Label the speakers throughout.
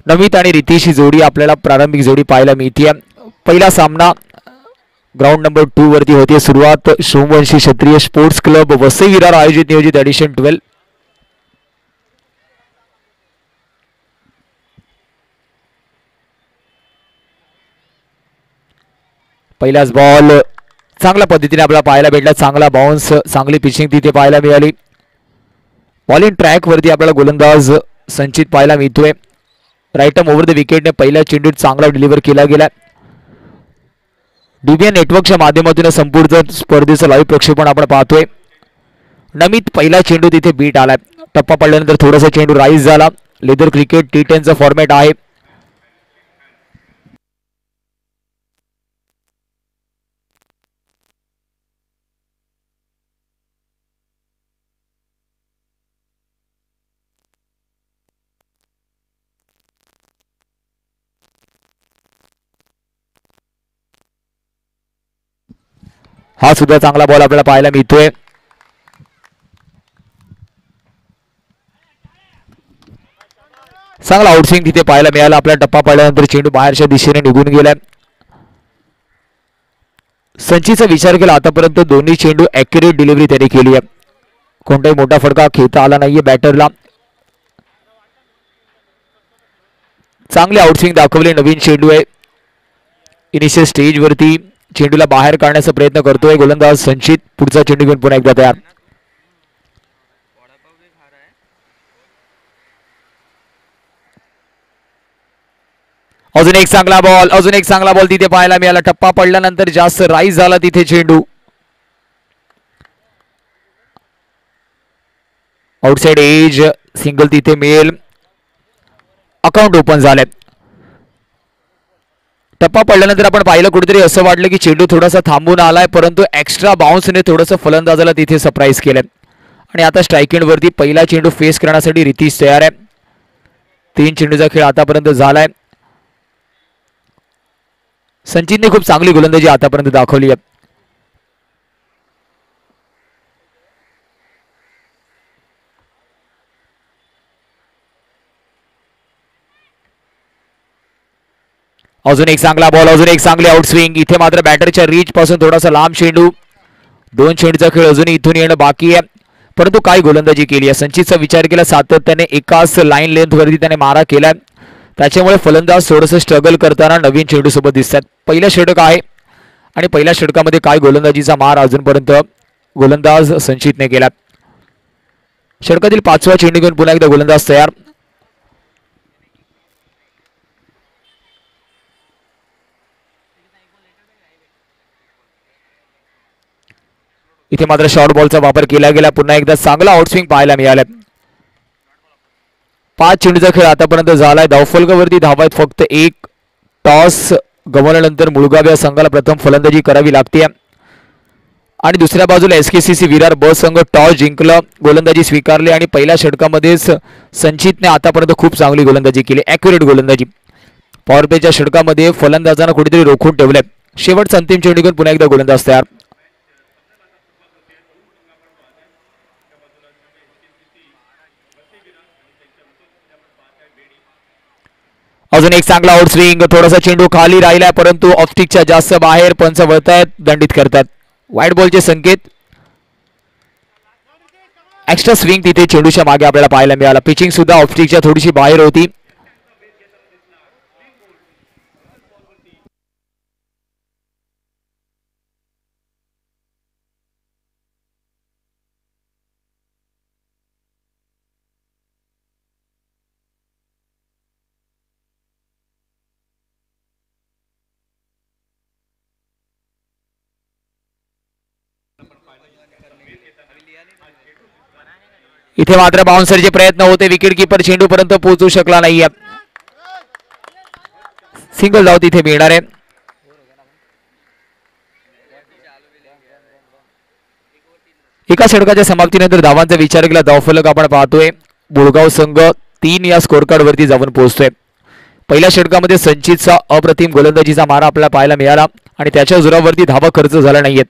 Speaker 1: नमित आणि रितीश ही जोडी आपल्याला प्रारंभिक जोडी पाहायला मिळते. पहिला सामना ग्राउंड नंबर 2 वरती होती सुरुवात. सोमवंशी क्षत्रिय स्पोर्ट्स क्लब वसई विरार आयोजित नियोजित एडिशन 12. पहिलाच बॉल चांगल्या पद्धतीने आपल्याला पाहायला भेटला. चांगला बाउन्स, चांगली पिचिंग तिथे पाहायला मिळाली. बॉलिंग ट्रॅक वरती आपल्याला गोलंदाज संचित पाहायला मिळतोय. राईट आर्म ओव्हर द विकेटने पहिल्या चेंडूत चांगला डिलिव्हर केला गेला. डीबीएन नेटवर्कच्या माध्यमातून संपूर्ण स्पर्धेचं लाईव्ह प्रक्षेपण आपण पाहतोय. नमित पहिला चेंडू तिथे बीट आलाय. टप्पा पडल्यानंतर थोडासा चेंडू राईज झाला. लेदर क्रिकेट T10चा फॉर्मॅट आहे. हा सुद्धा चांगला बॉल आपल्याला पाहायला मिळतोय. चांगला आउटस्विंग तिथे पाहायला मिळाला. आपला टप्पा पडल्यानंतर चेंडू बाहेरच्या दिशेने निघून गेलाय. संचीचा विचार केला आतापर्यंत दोन्ही चेंडू ॲक्युरेट डिलिव्हरी त्याने केली आहे. कोणताही मोठा फटका खेळता आला नाहीये बॅटरला. चांगले आउटस्विंग दाखवले. नवीन चेंडू आहे. इनिशियल स्टेज वरती चेंडूला बाहेर काढण्याचा प्रयत्न करतोय गोलंदाज संचित. पुढचा चेंडू घेऊन पुन्हा एकदा तयार. अजून एक चांगला बॉल, अजून एक चांगला बॉल तिथे पाहायला मिळाला. टप्पा पडल्यानंतर जास्त राईज झाला तिथे चेंडू. आउटसाइड एज सिंगल तिथे मिळेल. अकाउंट ओपन झालंय. टप्पा पडल्यानंतर आपण पाहिलं कुठेतरी असं वाटलं की चेंडू थोडासा थांबून आलाय, परंतु एक्स्ट्रा बाउन्सने थोडंसं फलंदाजाला तिथे सरप्राईज केलं. आणि आता स्ट्राईक एंड वरती पहिला चेंडू फेस करण्यासाठी रितीश तयार आहे. 3 चेंडूचा खेळ आतापर्यंत झालाय. संचितने खूप चांगली गोलंदाजी आतापर्यंत दाखवली आहे. अजून एक चांगला बॉल, अजून एक चांगली आउटस्विंग. इथे मात्र बॅटरच्या रीच पासून थोडासा लांब चेंडू. 2 चेंडूचा खेळ अजूनही इथून येणं बाकी आहे, परंतु काय गोलंदाजी केली आहे. संचितचा विचार केला सातत्याने एकाच लाईन लेंथ वरती त्याने मारा केलाय. त्याच्यामुळे फलंदाज थोडंसं स्ट्रगल करताना नवीन चेंडू सोबत दिसतात. पहिलं षटक आहे आणि पहिल्या षटकामध्ये काय गोलंदाजीचा मार अजूनपर्यंत गोलंदाज संचितने केला. षटकातील 5वा चेंडू घेऊन पुन्हा एकदा गोलंदाज तयार. इथे मात्र शॉर्ट बॉलचा वापर केला गेला. पुन्हा एकदा चांगला आउटस्विंग पाहायला मिळाला. 5 चेंडूचा खेळ आतापर्यंत झालाय. धावफलकावरती धावा आहेत फक्त 1. टॉस गमावल्यानंतर मुळगाव या संघाला प्रथम फलंदाजी करावी लागते आणि दुसऱ्या बाजूला SKCC विरार ब संघ टॉस जिंकलं, गोलंदाजी स्वीकारली आणि पहिल्या षटकामध्येच संचितने आतापर्यंत खूप चांगली गोलंदाजी केली. ॲक्युरेट गोलंदाजी. पॉवर प्लेच्या षटकामध्ये फलंदाजांना कुठेतरी रोखून ठेवलंय. शेवटचा अंतिम चेंडू घेऊन पुन्हा एकदा गोलंदाज तयार. अजून एक चांगला आउटस्विंग. थोडासा चेंडू खाली राहिलाय, परंतु ऑफस्टिकच्या जास्त बाहेर पंच वळतायत, दंडित करतात. वाईट बॉलचे संकेत. एक्स्ट्रा स्विंग तिथे चेंडूच्या मागे आपल्याला पाहायला मिळाला. पिचिंग सुद्धा ऑफस्टिकच्या थोडीशी बाहेर होती. इथे मात्र बाउन्सरचे प्रयत्न होते. विकेट कीपर चेंडू पर्यंत पोहोचू शकला नाहीये. सिंगल धाव तिथे मिळणार आहे. एका षटकाच्या समाप्तीनंतर धावांचा विचार केला धावफलक आपण पाहतोय. बुळगाव संघ 3 या स्कोर कार्ड वरती जाऊन पोहोचतोय. पहिल्या षटकामध्ये संचितचा अप्रतिम गोलंदाजीचा मारा आपल्याला पाहायला मिळाला आणि त्याच्या जोरावरती धावा खर्च झाला नाहीयेत.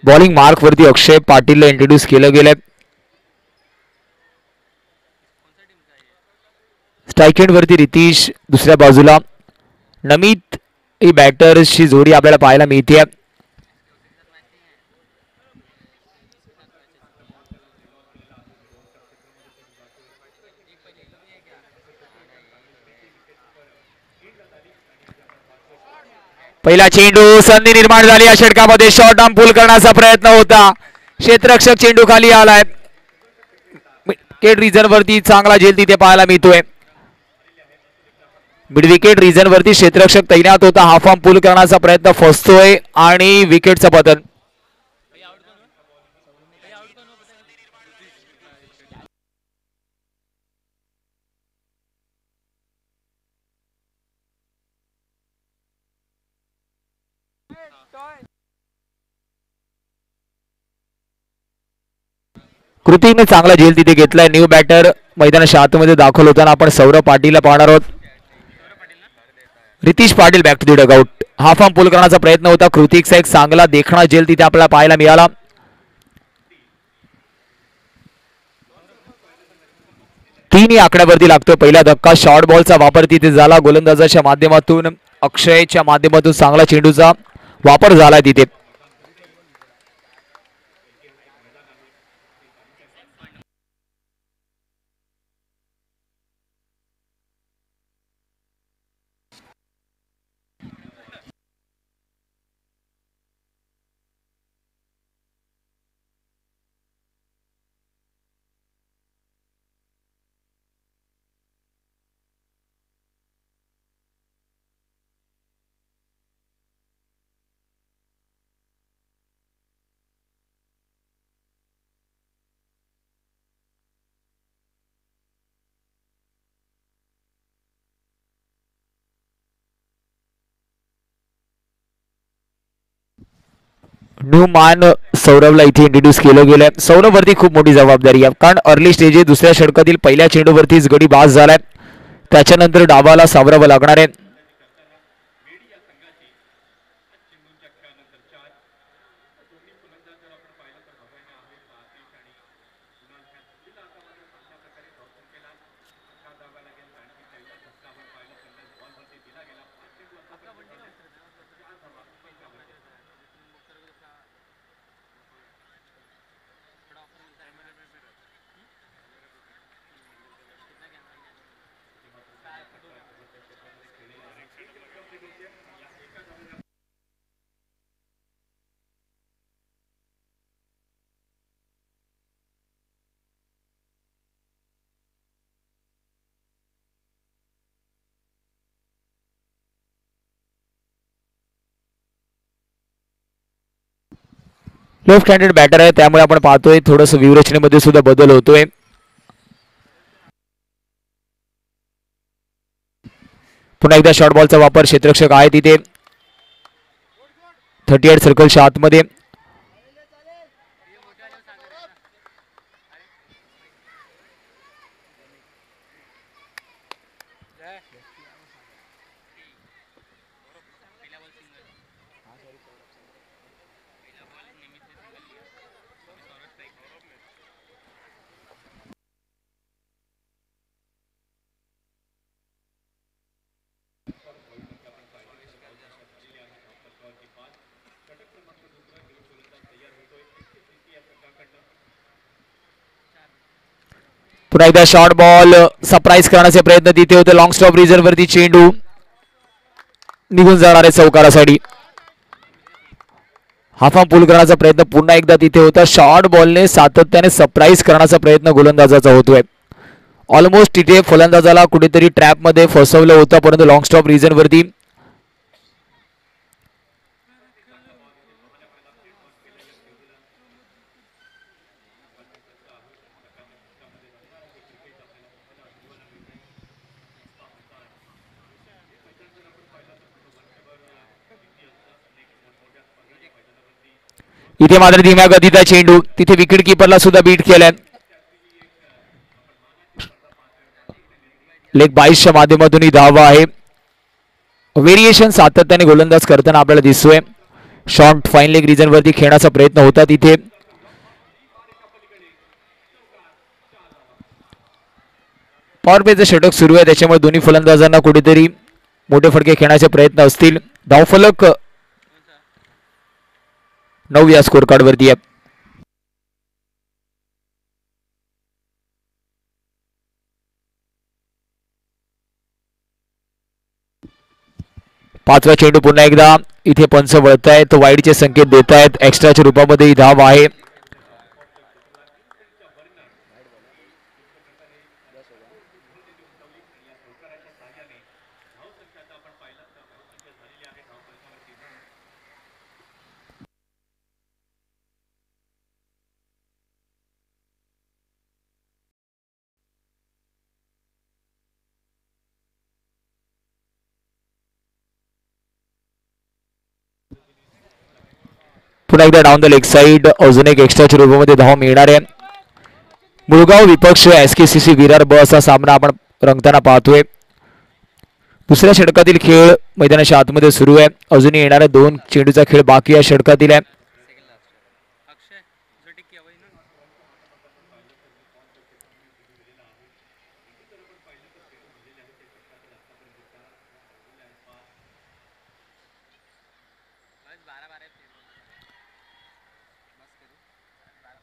Speaker 1: बॉलिंग मार्क वरती अक्षय पाटीलला इंट्रोड्यूस केलं गेलंय. स्ट्राईक एंड वरती रितीश, दुसऱ्या बाजूला नमित. ही बॅटर्सची जोडी आपल्याला पाहायला मिळते. पहिला चेंडू, संधी निर्माण झाली या षटकामध्ये. शॉर्ट आर्म पुल करण्याचा प्रयत्न होता, क्षेत्ररक्षक चेंडू खाली आलाय. विकेट रिजन वरती चांगला झेल तिथे पाहायला मिळतोय. मिड विकेट रिजन वरती क्षेत्ररक्षक तैनात होता. हाफ आर्म पुल करण्याचा प्रयत्न फसतोय आणि विकेटचं पतन. कृतिकने चांगला झेल तिथे घेतलाय. न्यू बॅटर मैदानाच्या आतमध्ये दाखल होताना आपण सौरभ पाटीलला पाहणार आहोत. Ritish Patil back to the dugout. Half arm pull करण्याचा प्रयत्न होता. कृतिकचा एक चांगला देखणा झेल तिथे आपल्याला पाहायला मिळाला. तीन या आकड्यावरती लागतोय पहिला धक्का. शॉर्ट बॉलचा वापर तिथे झाला गोलंदाजाच्या माध्यमातून. अक्षयच्या माध्यमातून चांगला चेंडूचा वापर झालाय तिथे. न्यू मान सौरभला इथे इंट्रोड्यूस केलं गेलंय. सौरभ वरती खूप मोठी जबाबदारी आहे, कारण अर्ली स्टेज दुसऱ्या षटकातील पहिल्या चेंडूवरतीच गडी बाद झालाय. त्याच्यानंतर डावाला सावरावं लागणार आहे. लेफ्ट हँडेड बॅटर आहे, त्यामुळे आपण पाहतोय थोडंसं व्यूहरचनेमध्ये सुद्धा बदल होतोय. पुन्हा एकदा शॉर्ट बॉलचा वापर. क्षेत्ररक्षक आहे तिथे 38 सर्कलच्या आतमध्ये. पुन्हा एकदा शॉर्ट बॉल. सरप्राईज करण्याचे प्रयत्न तिथे होते. लॉंग स्टॉप रिझर्व्ह वरती चेंडू निघून जाणार आहे चौकारासाठी. हाफ आर्म पुल करण्याचा प्रयत्न पुन्हा एकदा तिथे होता. शॉर्ट बॉलने सातत्याने सरप्राईज करण्याचा प्रयत्न गोलंदाजाचा होतोय. ऑलमोस्ट तिथे फलंदाजाला कुठेतरी ट्रॅप मध्ये फसवलं होतं, परंतु लॉंग स्टॉप रिझन वरती इथे मात्र धीम्या गतीचा चेंडू. तिथे विकेट किपरला सुद्धा बीट केलाय. लेग 22च्या माध्यमातून ही धावा आहे. व्हेरिएशन सातत्याने गोलंदाज करताना आपल्याला दिसतोय. शॉर्ट फाईन लेग रिजन वरती खेळण्याचा प्रयत्न होता तिथे. पॉवर प्लेचं षटक सुरू आहे, त्याच्यामुळे दोन्ही फलंदाजांना कुठेतरी मोठे फटके खेळण्याचे प्रयत्न असतील. धावफलक 9 या स्कोर कार्ड वरती आहे. पाचवा चेंडू पुन्हा एकदा इथे पंच वळतायत, वाईडचे संकेत देत आहेत. एक्स्ट्राच्या रूपामध्ये ही धाव आहे. पुन्हा एकदा डाऊन द लेग साइड अजून एक एक्स्ट्राच्या रूपामध्ये धाव मिळणार आहे. मुळगाव विपक्ष SKCC विरार ब असा सामना आपण रंगताना पाहतोय. दुसऱ्या षटकातील खेळ मैदानाच्या आतमध्ये सुरू आहे. अजूनही येणाऱ्या 2 चेंडूचा खेळ बाकी या षटकातील आहे.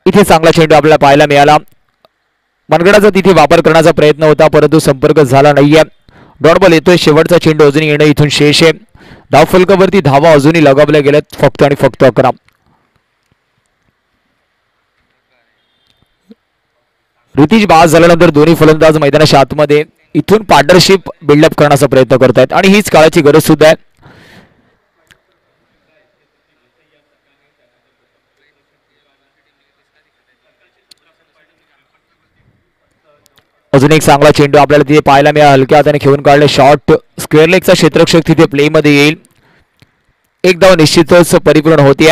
Speaker 1: इथे चांगला चेंडू आपल्याला पाहायला मिळाला. मनगडाचा तिथे वापर करण्याचा प्रयत्न होता, परंतु संपर्क झाला नाहीये. डॉट बॉल येतोय. शेवटचा चेंडू अजूनही येणं इथून शेष आहे. धावफलकावरती धावा अजूनही लगावल्या गेल्यात फक्त आणि फक्त 11. ऋतिज बाद झाल्यानंतर दोन्ही फलंदाज मैदानाच्या आतमध्ये इथून पार्टनरशिप बिल्डअप करण्याचा प्रयत्न करतायत आणि हीच काळाची गरज सुद्धा आहे. अजून एक चांगला चेंडू आपल्याला तिथे पाहायला मिळाला. हलक्या हाताने खेळून काढले. शॉर्ट स्क्वेअर लेगचा क्षेत्ररक्षक तिथे प्ले मध्ये येईल. एक धाव निश्चितच परिपूर्ण होती.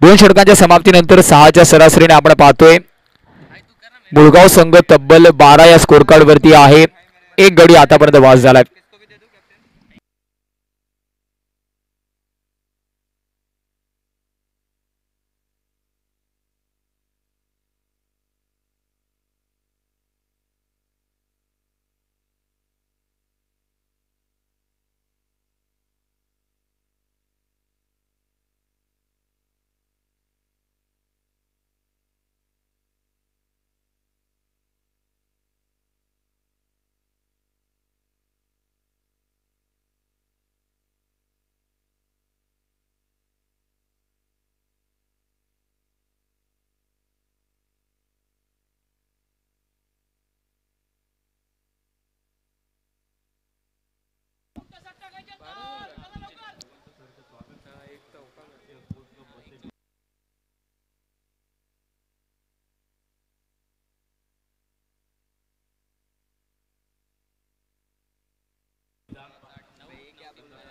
Speaker 1: दोन षटकांच्या समाप्तीनंतर 6च्या सरासरीने आपण पाहतोय मुळगाव संघ तब्बल 12 या स्कोर कार्ड वरती आहे. एक गडी आतापर्यंत वास झालाय.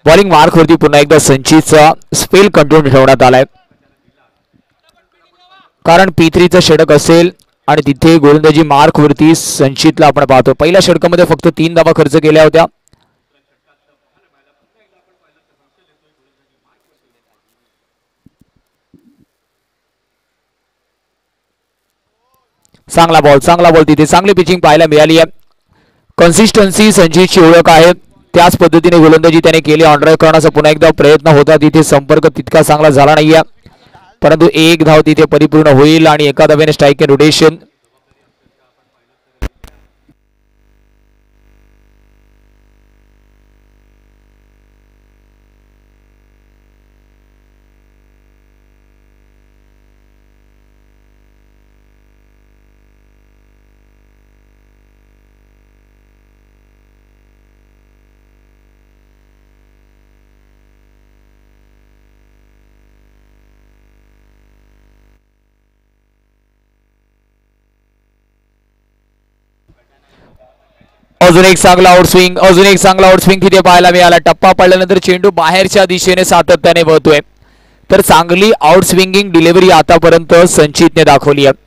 Speaker 1: बॉलिंग मार्क वरती पुन्हा एकदा संचितचा स्पेल कंट्रोल ठेवण्यात आलाय, कारण P3चं षटक असेल आणि तिथे गोलंदाजी मार्क वरती संचितला आपण पाहतो. पहिल्या षटकामध्ये फक्त 3 धावा खर्च केल्या होत्या. चांगला बॉल तिथे चांगली पिचिंग पाहायला मिळाली आहे. कन्सिस्टन्सी संचितची ओळख आहे. त्याच पद्धतीने गोलंदाजी त्याने केली. ऑन ड्राइव्ह करण्याचा पुन्हा एकदा प्रयत्न होता. तिथे संपर्क तितका चांगला झाला नाहीये, परंतु एक धाव तिथे परिपूर्ण होईल आणि एका धावेने स्ट्राइक रोटेशन. अजून एक चांगला आउटस्विंग तिथे पाहायला मिळाला. टप्पा पडल्यानंतर चेंडू बाहेरच्या दिशेने सातत्याने वळतोय, तर चांगली आउटस्विंगिंग डिलिव्हरी आतापर्यंत संचितने दाखवली आहे.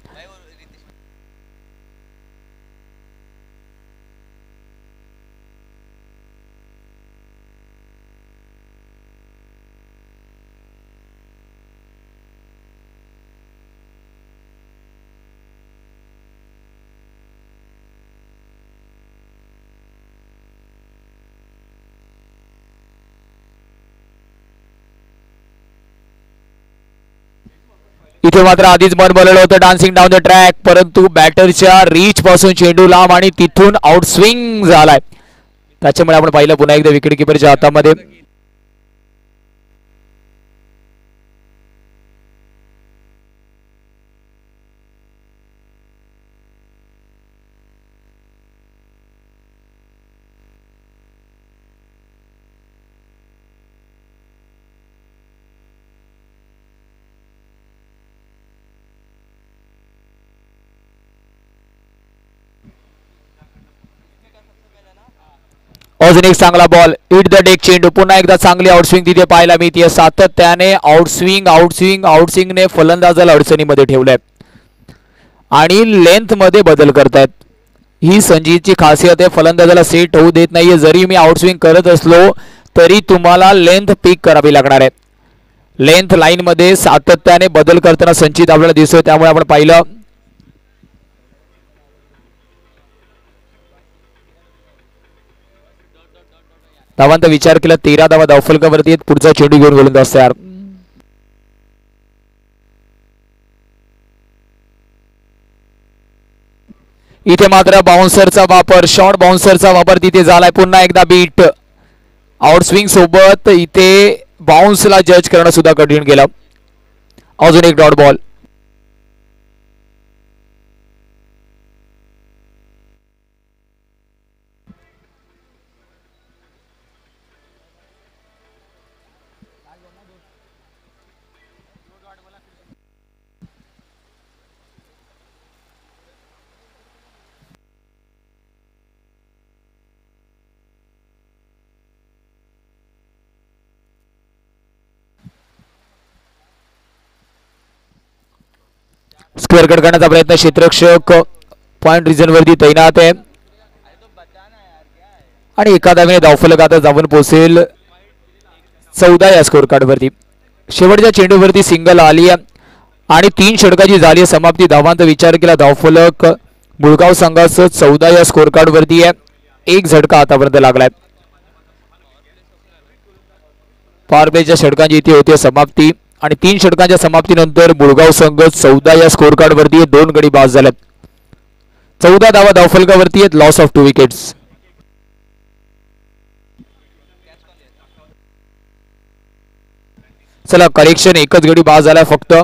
Speaker 1: इथे मात्र आधीच मन बोलवलं होतं डान्सिंग डाऊन द ट्रॅक, परंतु बॅटरच्या रीच पासून चेंडू लांब आणि तिथून आउट स्विंग झालाय. त्याच्यामुळे आपण पाहिलं पुन्हा एकदा विकेट किपरच्या हातामध्ये. अजून एक चांगला बॉल, हिट द डेक चेंडू, पुन्हा एकदा चांगली आउटस्विंग तिथे पाहायला मिळते. सातत्याने आउटस्विंगने फलंदाजाला अडचणीमध्ये ठेवलंय आणि लेंथ मध्ये बदल करतायत. ही संजीची खासियत आहे, फलंदाजाला सेट होऊ देत नाहीये. जरी मी आउटस्विंग करत असलो तरी तुम्हाला लेंथ पिक करावी लागणार आहे. लेंथ लाईन मध्ये सातत्याने बदल करताना संचित आपल्याला दिसतोय. त्यामुळे आपण पाहिलं धावांचा विचार केला, 13 धावा धावफलकावरती. पुढचा चेंडू घेऊन गोलंदाज तयार. इथे मात्र बाउन्सरचा वापर, शॉर्ट बाउन्सरचा वापर तिथे झालाय. पुन्हा एकदा बीट आउटस्विंग सोबत इथे बाउन्सला जज करणं सुद्धा कठीण गेलं. अजून एक डॉट बॉल. स्क्वेअर कट करण्याचा प्रयत्न, क्षेत्ररक्षक पॉइंट रिजन वरती तैनात आहे आणि एका धावेने धावफलक आता जाऊन पोहोचेल 14 या स्कोर कार्ड वरती. शेवटच्या चेंडूवरती सिंगल आली आणि 3 षटकाची झाली समाप्ती. धावांचा विचार केला, धावफलक मुळगाव संघाचं 14 या स्कोर कार्ड वरती आहे. एक झटका आतापर्यंत लागलाय. पॉवर प्लेच्या षटकांची इथे होते समाप्ती आणि 3 षटकांच्या समाप्तीनंतर मुळगाव संघ 14 या स्कोर कार्ड वरती 2 गडी बाद झालेत. 14 धावा धावफलकावरती आहेत. Loss of 2 wickets. चला करेक्शन, एकच गडी बाद झालाय फक्त.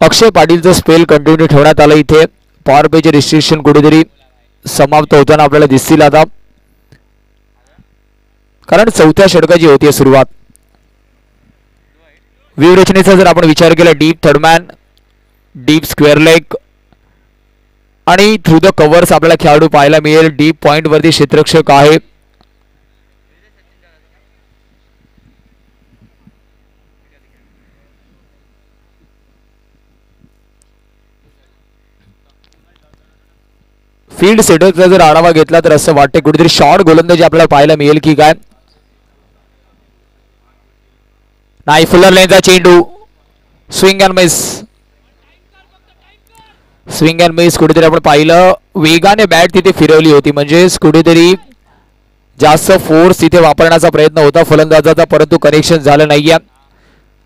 Speaker 1: अक्षय पाटीलचं स्पेल कंटिन्यू ठेवण्यात आलं. इथे पॉवर प्लेचे रिस्ट्रिक्शन कुठेतरी समाप्त होताना आपल्याला दिसतील आता, कारण 4थ्या षटकाची होती सुरुवात. व्यूहरचनेचा जर आपण विचार केला, deep third man, deep square leg आणि थ्रू द कव्हर्स आपल्याला खेळाडू पाहायला मिळेल. डीप पॉइंट वरती क्षेत्ररक्षक आहे. फील्ड सेटरचा जर आढावा घेतला तर असं वाटते कुठेतरी शॉर्ट गोलंदाजी आपल्याला पाहायला मिळेल की काय. नाही, फुलर लेनचा चेंडू, swing and miss. Swing and miss कुठेतरी आपण पाहिलं. वेगाने बॅट तिथे फिरवली होती, म्हणजेच कुठेतरी जास्त फोर्स तिथे वापरण्याचा प्रयत्न होता फलंदाजाचा, परंतु कनेक्शन झालं नाहीये.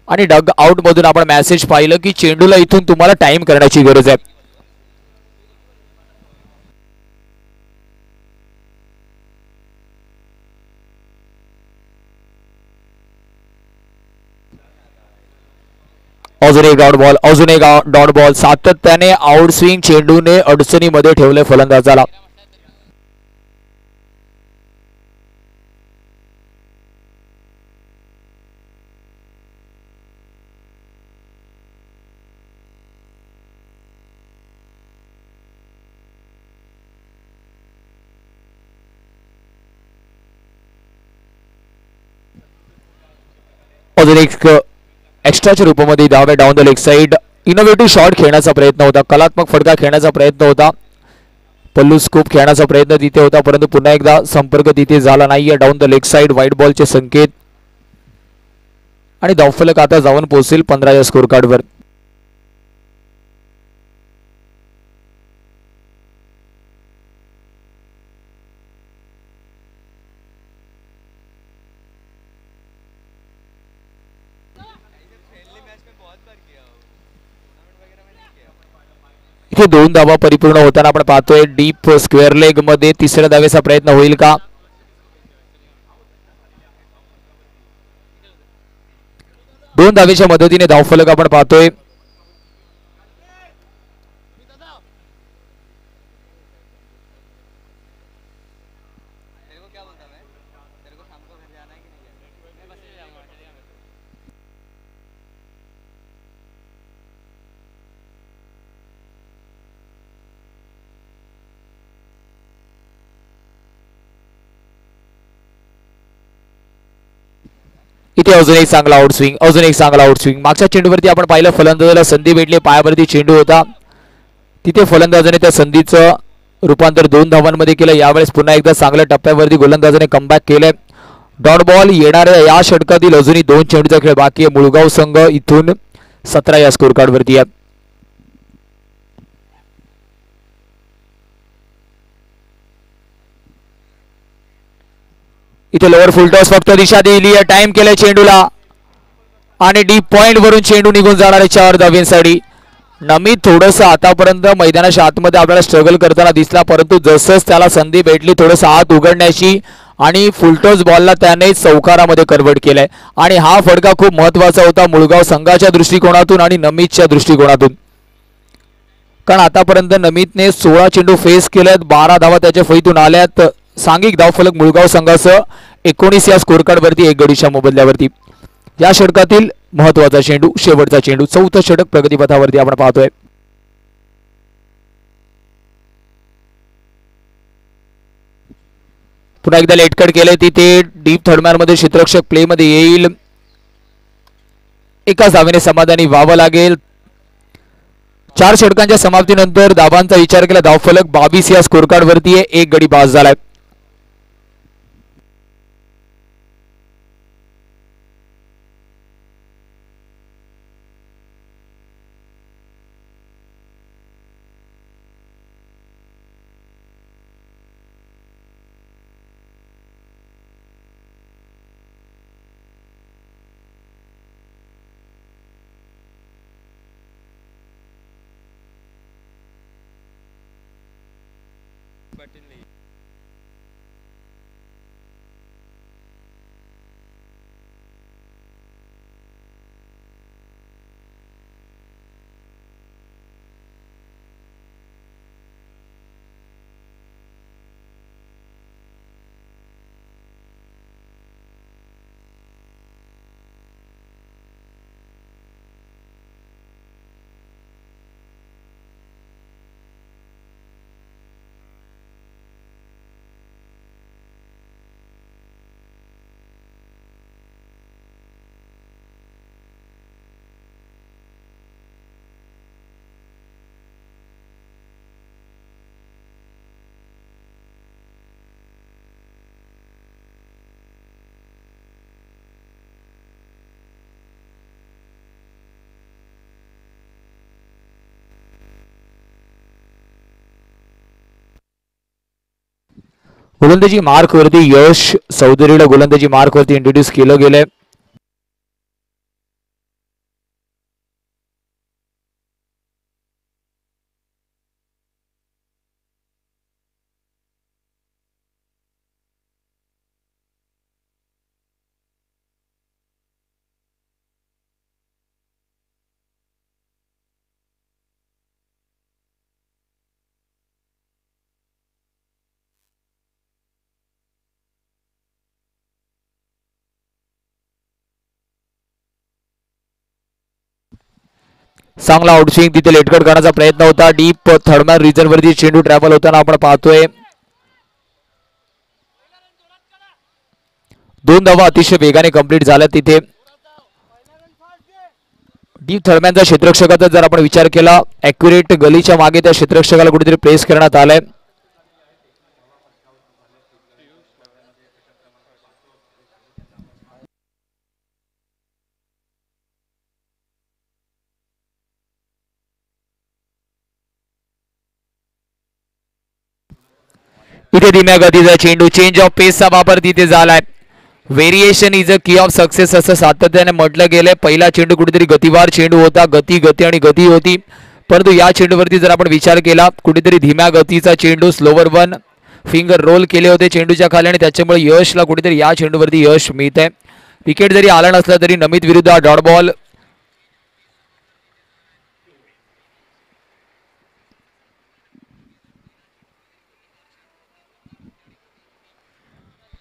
Speaker 1: आणि डग आउट मधून आपण मेसेज पाहिलं की चेंडूला इथून तुम्हाला टाइम करण्याची गरज आहे. अजून एक डॉट बॉल, अजून एक डॉट बॉल. सातत्याने आउटस्विंग चेंडूने अडचणीमध्ये ठेवले फलंदाजाला. अजून एक एक्स्ट्राच्या रूपामध्ये धाव आहे down the leg side. Innovative shot खेळण्याचा प्रयत्न होता, कलात्मक फटका खेळण्याचा प्रयत्न होता, पल्लू स्कूप खेळण्याचा प्रयत्न तिथे होता, परंतु पुन्हा एकदा संपर्क तिथे झाला नाहीये. Down the leg side white बॉलचे संकेत आणि धावफलक आता जाऊन पोहोचेल 15 या स्कोर कार्डवर. इथे 2 धावा परिपूर्ण होताना आपण पाहतोय. डीप स्क्वेअर लेग मध्ये तिसऱ्या धावेचा प्रयत्न होईल का? 2 धावेच्या मदतीने धावफलक आपण पाहतोय. इथे अजून एक चांगला आउटस्विंग, अजून एक चांगला आउटस्विंग. मागच्या चेंडूवरती आपण पाहिलं फलंदाजाला संधी भेटली, पायावरती चेंडू होता, तिथे फलंदाजाने त्या संधीचं रूपांतर 2 धावांमध्ये केलं. यावेळेस पुन्हा एकदा चांगल्या टप्प्यावरती गोलंदाजाने कमबॅक केलंय. डॉट बॉल येणाऱ्या या षटकातील अजूनही 2 चेंडूचा खेळ बाकी आहे. मुळगाव संघ इथून 17 या स्कोर कार्ड वरती आहे. इथे लोअर फुलटॉस फक्त दिशा दिली आहे, टाइम केलाय चेंडूला आणि डीप पॉइंट वरून चेंडू निघून जाणार आहे 4 धावांसाठी. नमित थोडंसं आतापर्यंत मैदानाच्या आतमध्ये आपल्याला स्ट्रगल करताना दिसला, परंतु जसंच त्याला संधी भेटली थोडंसं आत उघडण्याची आणि फुलटॉस बॉलला त्याने चौकारामध्ये कन्वर्ट केलाय. आणि हा फटका खूप महत्वाचा होता मुळगाव संघाच्या दृष्टिकोनातून आणि नमितच्या दृष्टिकोनातून, कारण आतापर्यंत नमितने 16 चेंडू फेस केलेत, 12 धावा त्याच्या फळीतून आल्यात. सांघिक धावफलक मुळगाव संघासह 19 या स्कोर कार्ड वरती 1 गडीच्या मोबदल्यावरती. या षटकातील महत्वाचा चेंडू, शेवटचा चेंडू, 4थं षटक प्रगतीपथावरती आपण पाहतोय. पुन्हा एकदा लेटकट केले, तिथे डीप थर्डमॅन मध्ये क्षेत्ररक्षक प्ले मध्ये येईल. एकाच धावेने समाधानी व्हावं लागेल. 4 षटकांच्या समाप्तीनंतर धावांचा विचार केला, धावफलक 22 या स्कोर कार्ड वरती आहे, 1 गडी बाद झालाय. गोलंदाजी मार्क वरती यश चौधरीला गोलंदाजी मार्क वरती इंट्रोड्यूस केलं गेलंय. चांगला आउटस्विंग, तिथे लेटकट करण्याचा प्रयत्न होता. डीप थर्डमॅन रिजन वरती चेंडू ट्रॅव्हल होताना आपण पाहतोय. 2 धावा अतिशय वेगाने कंप्लीट झाल्या. तिथे दीप थळम्यांचा क्षेत्ररक्षकाचा जर आपण विचार केला, ॲक्युरेट गलीच्या मागे त्या क्षेत्ररक्षकाला कुठेतरी प्लेस करण्यात आलंय. इथे धीम्या गतीचा चेंडू, चेंज ऑफ पेसचा वापर तिथे झालाय. व्हेरिएशन इज अ की ऑफ सक्सेस असं सातत्याने म्हटलं गेलंय. पहिला चेंडू कुठेतरी गतिवार चेंडू होता, गती गती आणि गती होती, परंतु या चेंडूवरती जर आपण विचार केला कुठेतरी धीम्या गतीचा चेंडू, स्लोवर वन फिंगर रोल केले होते चेंडूच्या खाली आणि त्याच्यामुळे यशला कुठेतरी या चेंडूवरती यश मिळतंय. विकेट जरी आला नसला तरी नमित विरुद्ध हा डॉट बॉल.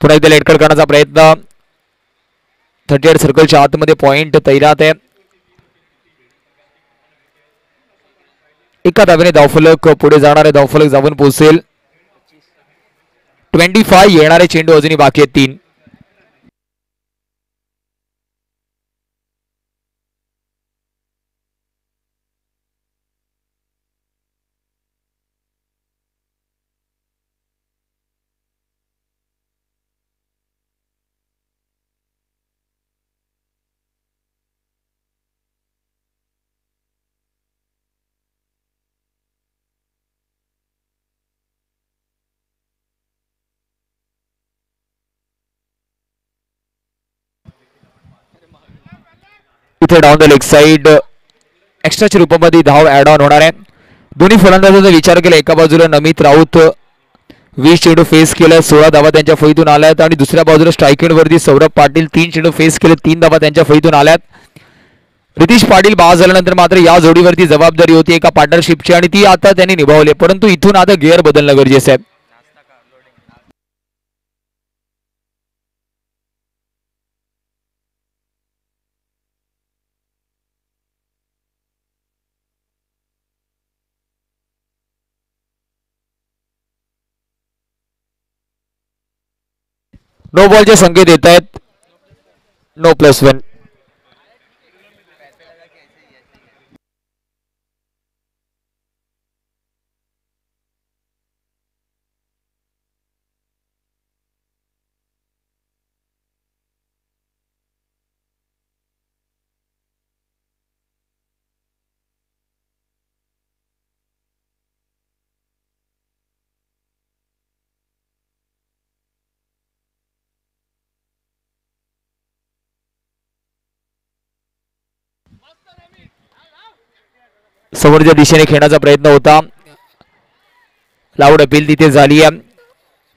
Speaker 1: पुन्हा एकदा लेटकट करण्याचा प्रयत्न. 38 सर्कलच्या आतमध्ये पॉइंट तैनात आहे. एका धावेने धावफलक पुढे जाणारे धावफलक जाऊन पोहोचेल. 25 येणारे चेंडू अजूनही बाकी आहेत 3. इथे डाऊन द लेग साइड एक्स्ट्राच्या रूपामध्ये धाव ऍड ऑन होणार आहे. दोन्ही फलंदाजांचा विचार केला, एका बाजूला नमित राऊत 20 चेंडू फेस केले, 16 धावा त्यांच्या फळीतून आल्यात आणि दुसऱ्या बाजूला स्ट्रायकेट वरती सौरभ पाटील 3 चेंडू फेस केले, 3 धावा त्यांच्या फळीतून आल्यात. रितीश पाटील बाद झाल्यानंतर मात्र या जोडीवरती जबाबदारी होती एका पार्टनरशिपची आणि ती आता त्यांनी निभावली, परंतु इथून आता गिअर बदलणं गरजेचं आहे. नो बॉलचे संकेत येत आहेत. नो +1. समोरच्या दिशेने खेळण्याचा प्रयत्न होता, लाऊड अपील तिथे झाली आहे.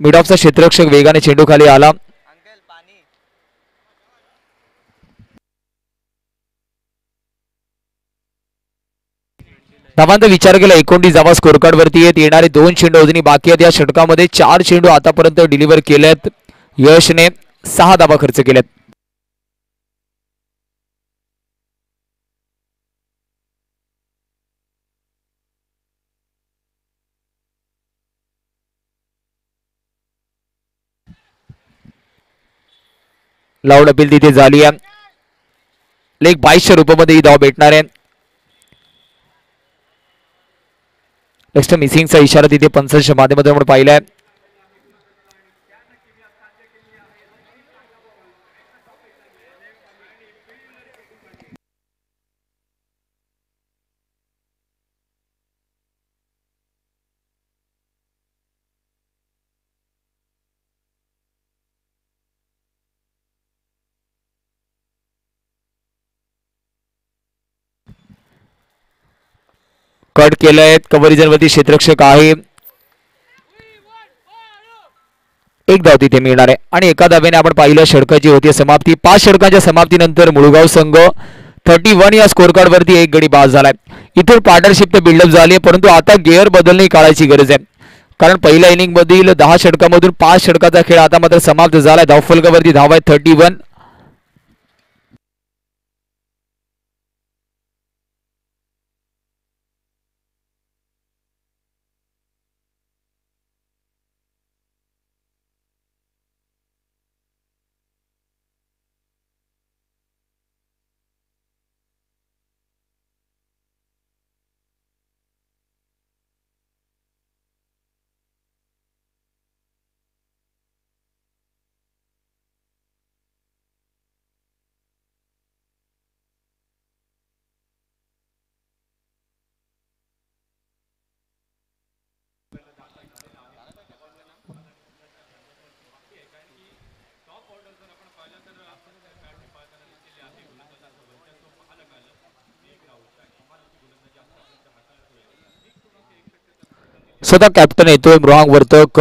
Speaker 1: मिड ऑफचा क्षेत्ररक्षक वेगाने चेंडू खाली आला. धावांचा विचार केला 29 धावा स्कोर कार्ड वरती आहेत. येणारे 2 चेंडू अजूनही बाकी आहेत. या षटकामध्ये 4 चेंडू आतापर्यंत डिलिव्हर केलेत. यशने 6 धावा खर्च केल्यात. लाऊड अपील तिथे झाली आहे. लेग 22च्या रूपामध्ये ही धाव भेटणार आहे. नेक्स्ट मिसिंगचा इशारा तिथे पंचांच्या माध्यमातून आपण पाहिलाय. कट केलंय, कव्हरिजन वरती क्षेत्ररक्षक आहे. एक धाव तिथे मिळणार आहे आणि एका धावेने आपण पाहिलं षटकाची होती समाप्ती. 5 षटकांच्या समाप्तीनंतर मुळगाव संघ 31 या स्कोर कार्ड वरती 1 गडी बाद झालाय. इथून पार्टनरशिप तर बिल्डअप झाली आहे, परंतु आता गिअर बदलणे काळाची गरज आहे, कारण पहिल्या इनिंग मधील 10 षटकांमधून 5 षटकाचा खेळ आता मात्र समाप्त झालाय. धावफलकावरती धाव आहे 31. स्वतः कॅप्टन येतोय मृहांग वर्तक.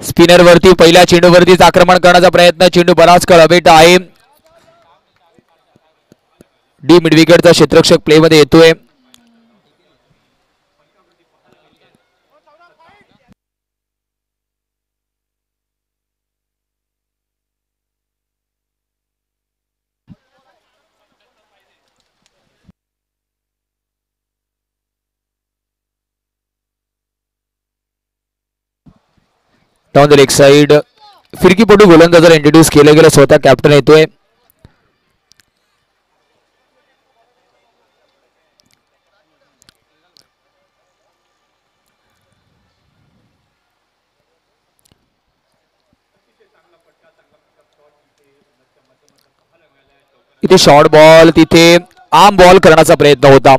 Speaker 1: स्पिनर वरती पहिल्या चेंडूवरतीच आक्रमण करण्याचा प्रयत्न. चेंडू बराच काळ अवेट आहे. डी मिड विकेटचा क्षेत्ररक्षक प्ले मध्ये येतोय. डाऊन द लेग साइड फिरकीपटू गोलंदाजाला इंट्रोड्यूस केलं गेलं. स्वतः कॅप्टन येतोय. इथे शॉर्ट बॉल, तिथे आर्म बॉल करण्याचा प्रयत्न होता.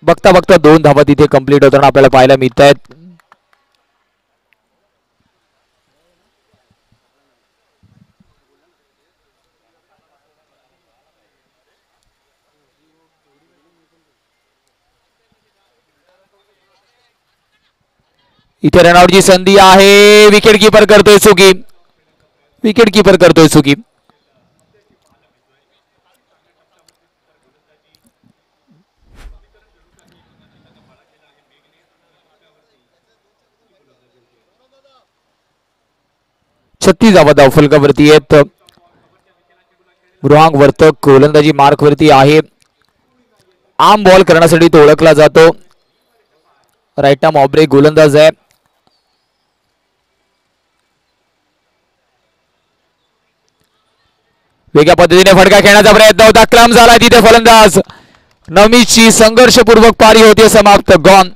Speaker 1: बघता बघता 2 धावा तिथे कंप्लीट होताना आपल्याला पाहायला मिळत आहेत. इथे रनआउटची संधी आहे. विकेट कीपर करतोय चुकी. विकेट कीपर करतोय चुकी. छत्तीस धावा धावफलकावरती आहेत. मृहांग वर्तक गोलंदाजी मार्क वरती आहे. आर्म बॉल करण्यासाठी तो ओळखला जातो. राईट आर्म ऑफ ब्रेक गोलंदाज आहे. वेगळ्या पद्धतीने फटका खेळण्याचा प्रयत्न होता. क्लम झाला तिथे फलंदाज. नवनीतची संघर्षपूर्वक पारी होते समाप्त. गॉन.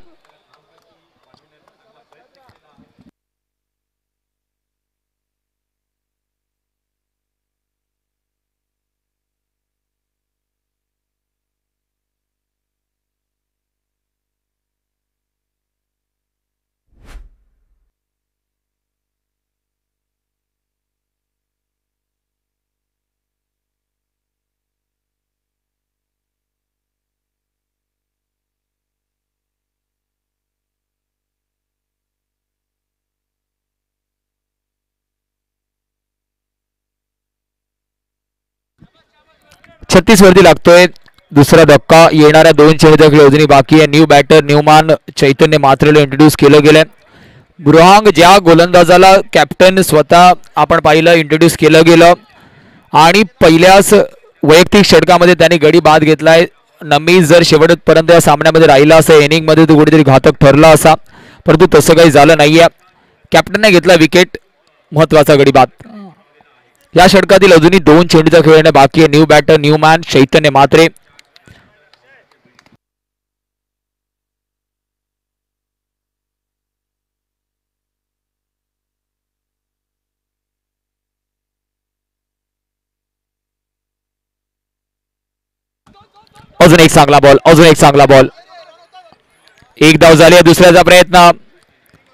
Speaker 1: छत्तीस वरती लागतोय. दुसरा धक्का. येणाऱ्या 2 चेंडूचा खेळ अजूनही बाकी आहे. न्यू बॅटर न्यूमान चैतन्य मात्रेला इंट्रोड्यूस केलं गेलंय. मृहांग ज्या गोलंदाजाला कॅप्टन स्वतः आपण पाहिलं इंट्रोड्यूस केलं गेलं आणि पहिल्याच वैयक्तिक षटकामध्ये त्यांनी गडी बाद घेतलाय. नमी जर शेवटपर्यंत या सामन्यामध्ये राहिला असं इनिंग मध्ये तो कुठेतरी घातक ठरला असा, परंतु तसं काही झालं नाहीये. कॅप्टनने घेतला विकेट. महत्वाचा गडी बाद. या षटकातील अजूनही 2 चेंडूचा खेळ बाकी आहे. न्यू बॅटर न्यू मॅन चैतन्य मात्रे. अजून एक चांगला बॉल. अजून एक चांगला बॉल. एक धाव झाली. दुसऱ्याचा प्रयत्न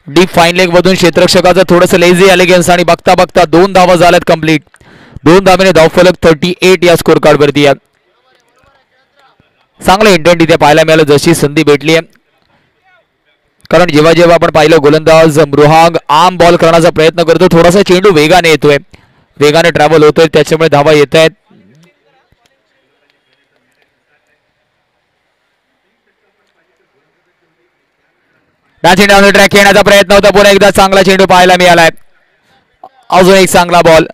Speaker 1: डीप फाईन लेग मधून क्षेत्ररक्षकाचं थोडस लेझी एलिगन्स आणि बघता बघता 2 धावा झाल्यात कंप्लीट. 2 धावेने धावफलक 38 या स्कोर कार्ड वरती आहे. चांगलं इंटेंट इथे पाहायला मिळालं जशी संधी भेटली आहे. कारण जेव्हा जेव्हा आपण पाहिलं गोलंदाज मृहांग आर्म बॉल करण्याचा प्रयत्न करतो, थोडासा चेंडू वेगाने येतोय, वेगाने ट्रॅव्हल होतोय, त्याच्यामुळे धावा येत आहेत. ट्रॅक खेळण्याचा प्रयत्न होता. पुन्हा एकदा चांगला चेंडू पाहायला मिळालाय. अजून एक चांगला बॉल.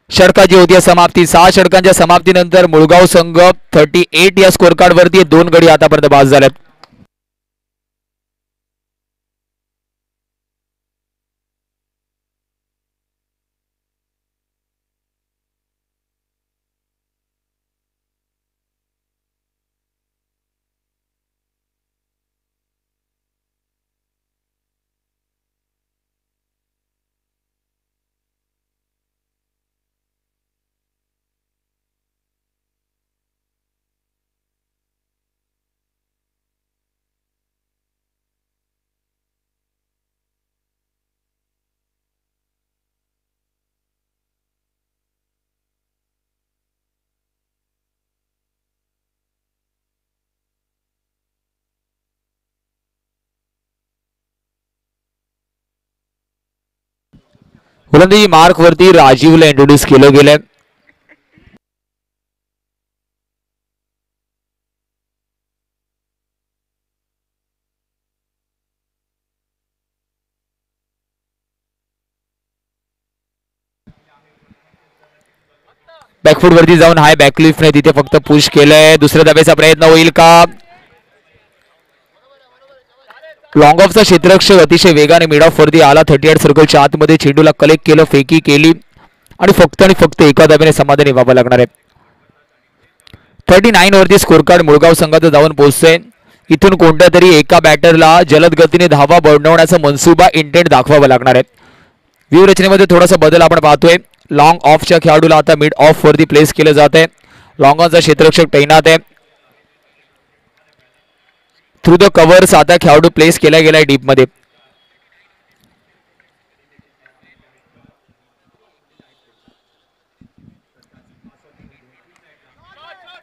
Speaker 1: षटकाची होती समाप्ती. 6 षटकांच्या समाप्तीनंतर मुळगाव संघ 38 या स्कोर कार्ड वरती 2 गडी आतापर्यंत बाद झाल्यात. गोलंदाजी मार्क वरती राजीवला इंट्रोड्यूस केलं गेलंय. बॅकफूट वरती जाऊन हाय बॅकलिफ्ट नाही तिथे फक्त पुश केलंय. दुसऱ्या धाब्याचा प्रयत्न होईल का? लॉंग ऑफचा क्षेत्ररक्षक अतिशय वेगाने मिड ऑफ वरती आला. 38 सर्कलच्या आतमध्ये चेंडूला कलेक्ट केलं, फेकी केली आणि फक्त एका धाब्याने समाधानी व्हावं लागणार आहे. 39 वरती स्कोर कार्ड मुळगाव संघाचं जाऊन पोहोचतंय. इथून कोणत्या तरी एका बॅटरला जलद गतीने धावा बनवण्याचा मनसुबा इंटेंट दाखवावा लागणार आहे. व्यूहरचनेमध्ये थोडासा बदल आपण पाहतोय. लॉंग ऑफच्या खेळाडूला आता मिड ऑफ वरती प्लेस केलं जात आहे. लॉंग ऑनचा क्षेत्ररक्षक तैनात आहे. थ्रू द कव्हर्स आता खेळाडू प्लेस केला गेलाय डीप मध्ये.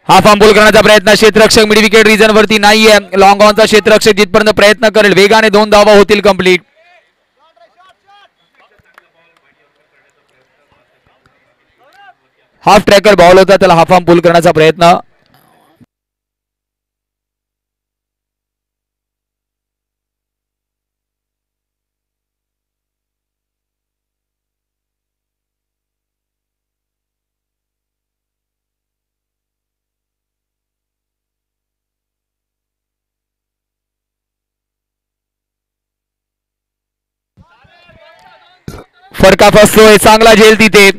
Speaker 1: हा फंबल करण्याचा प्रयत्न, क्षेत्ररक्षक मिड विकेट रिजन वरती नाहीये. लॉंग ऑनचा क्षेत्ररक्षक जिथपर्यंत प्रयत्न करेल वेगाने 2 धावा होतील कंप्लीट. हाफ ट्रॅकर बॉल होता, त्याला हाफ आर्म पुल करण्याचा प्रयत्न. फरका फसतोय, चांगला झेल तिथे.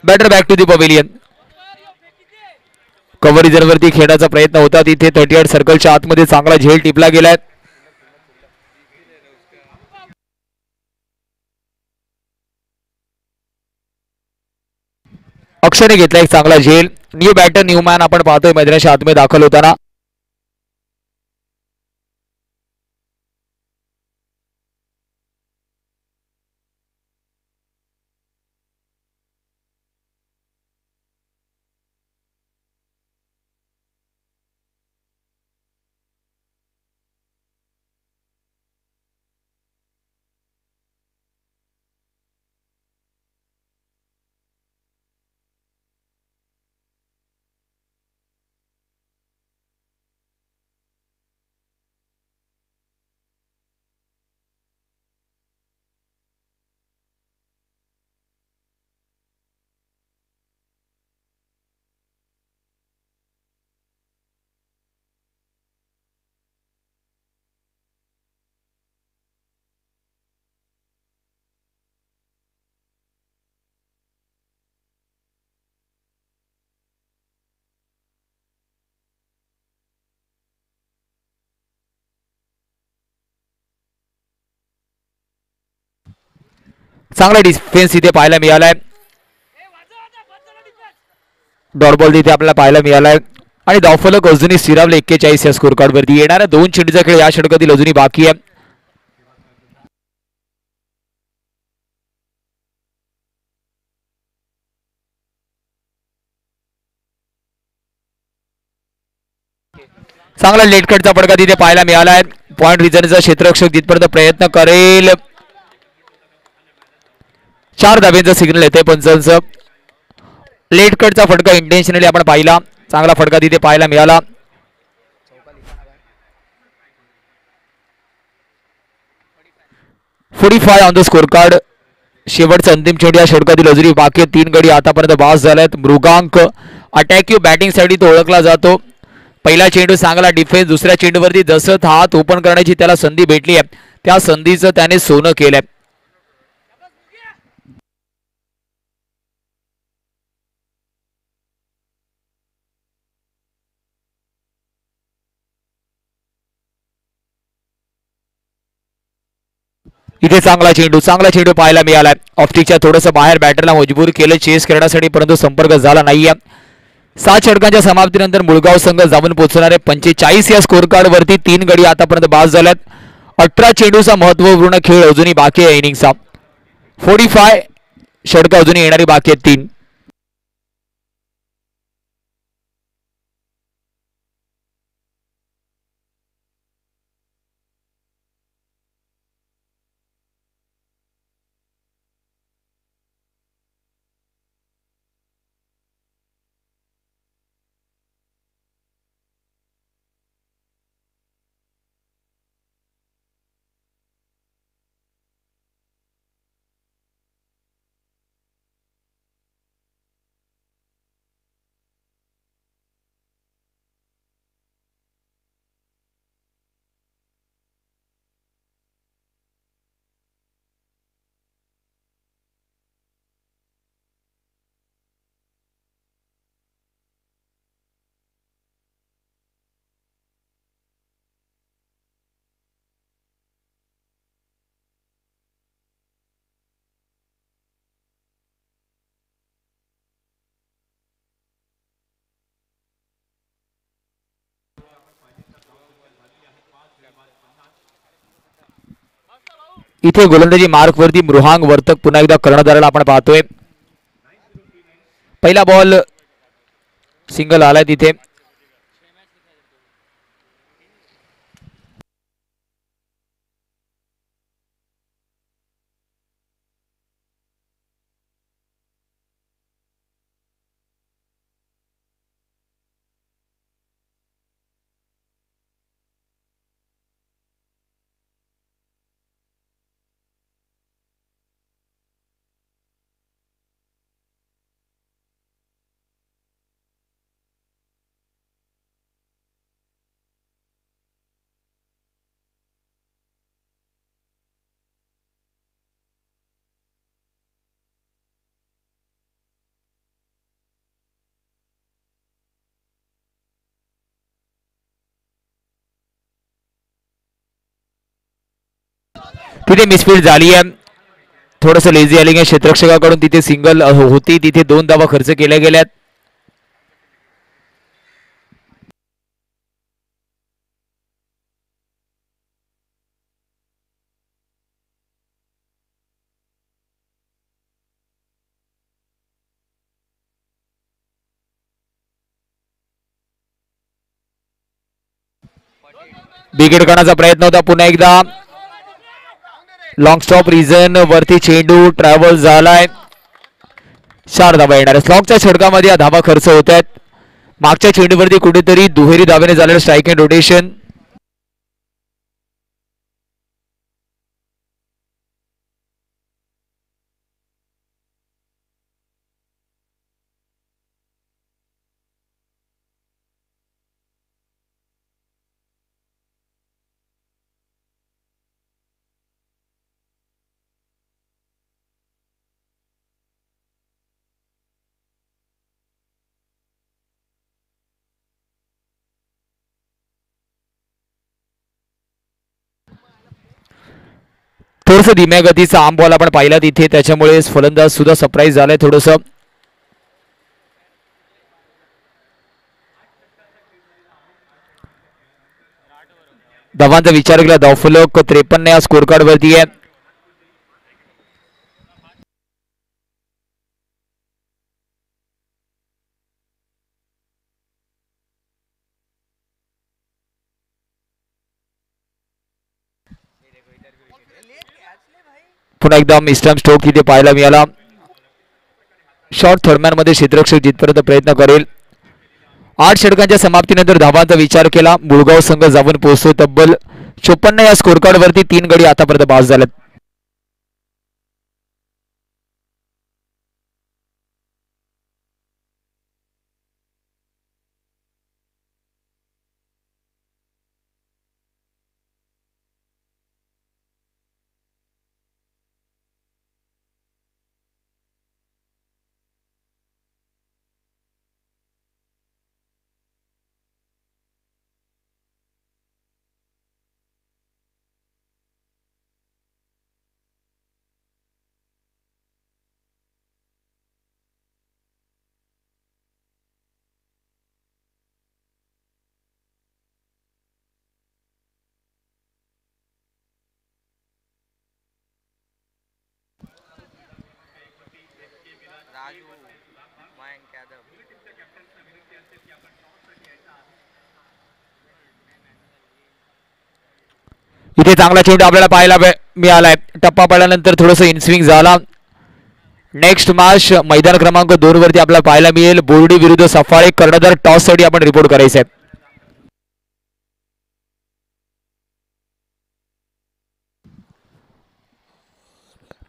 Speaker 1: Batter back to the pavilion. Cover region वरती खेळण्याचा प्रयत्न होता तिथे. 38 सर्कलच्या आतमध्ये चांगला झेल टिपला गेलाय. अक्षरने घेतला एक चांगला झेल. न्यू बॅटर न्यू मॅन आपण पाहतोय मैदानाच्या आतमध्ये दाखल होताना. चांगला डिफेन्स इथे पाहायला मिळालाय. डॉट बॉल तिथे आपल्याला पाहायला मिळालाय आणि धावफलक अजूनही स्थिरावले 41 या स्कोर कार्ड वरती. येणाऱ्या 2 चेंडूचा खेळ या षटकातील अजूनही बाकी आहे. चांगला लेट कटचा फटका तिथे पाहायला मिळालाय. पॉइंट रिझनचा क्षेत्ररक्षक जिथपर्यंत प्रयत्न करेल. 4 धाब्यांचा सिग्नल येते पंचांचं. लेट कटचा फटका इंटेन्शनली आपण पाहिला. चांगला फटका तिथे पाहायला मिळाला. 45 ऑन द स्कोर कार्ड. शेवटचा अंतिम चेंडू या षटकातील अजूनही बाकी 3 गडी आतापर्यंत बास झालेत. मृगांक अटॅक्टिव्ह बॅटिंग साठी तो ओळखला जातो. पहिला चेंडू चांगला डिफेन्स. दुसऱ्या चेंडूवरती जसं हात ओपन करण्याची त्याला संधी भेटली आहे त्या संधीचं त्याने सोनं केलंय. इथे चांगला चेंडू पाहायला मिळालाय. ऑफस्टिकच्या थोडंसं बाहेर बॅटरला मजबूर केलं चेस करण्यासाठी, परंतु संपर्क झाला नाहीये. 7 षटकांच्या समाप्तीनंतर मुळगाव संघ जाऊन पोहोचणार आहे 45 या स्कोर कार्ड वरती. 3 गडी आतापर्यंत बाद झाल्यात. 18 चेंडूचा महत्वपूर्ण खेळ अजूनही बाकी आहे इनिंगचा. 45 षटक अजूनही येणारी बाकी आहेत 3. इथे गोलंदाजी मार्क वरती मृहांग वर्तक पुन्हा एकदा कर्णधाराला आपण पाहतोय. पहिला बॉल सिंगल आलाय तिथे. तिथे मिसफील्ड झाली आहे. थोडस लेझी आली आहे क्षेत्ररक्षकाकडून. तिथे सिंगल होती, तिथे 2 धावा खर्च केल्या गेल्यात. विकेट काढण्याचा प्रयत्न होता पुन्हा एकदा. लॉंग स्टॉप रिझन वरती चेंडू ट्रॅव्हल झालाय. 4 धावा येणार. स्लॉगच्या षटकामध्ये धावा खर्च होत आहेत. मागच्या चेंडूवरती कुठेतरी दुहेरी धावेने झालेलं स्ट्राईक अँड रोटेशन. थोडस धीम्या गतीचा आम बॉल आपण पाहिला तिथे, त्याच्यामुळे फलंदाज सुद्धा सरप्राईज झालाय थोडस. धावांचा विचार केला धावफलक 53 या स्कोर कार्ड वरती आहे. पुन्हा एकदा मिस्टम स्टोक तिथे पाहायला मिळाला. शॉर्ट थर्डमॅन मध्ये क्षेत्ररक्षक जिथपर्यंत प्रयत्न करेल. 8 षटकांच्या समाप्तीनंतर धावांचा विचार केला. मुळगाव संघ जाऊन पोहोचतो तब्बल 54 या स्कोर कार्ड वरती. 3 गडी आतापर्यंत पास झालेत. इथे चांगला चेंडू आपल्याला पाहायला मिळालाय. टप्पा पडल्यानंतर थोडंसं इनस्विंग झाला. नेक्स्ट मॅच मैदान क्रमांक 2 वरती आपल्याला पाहायला मिळेल. बोर्डी विरुद्ध सफाळे. कर्णधार टॉस साठी आपण रिपोर्ट करायचं आहे.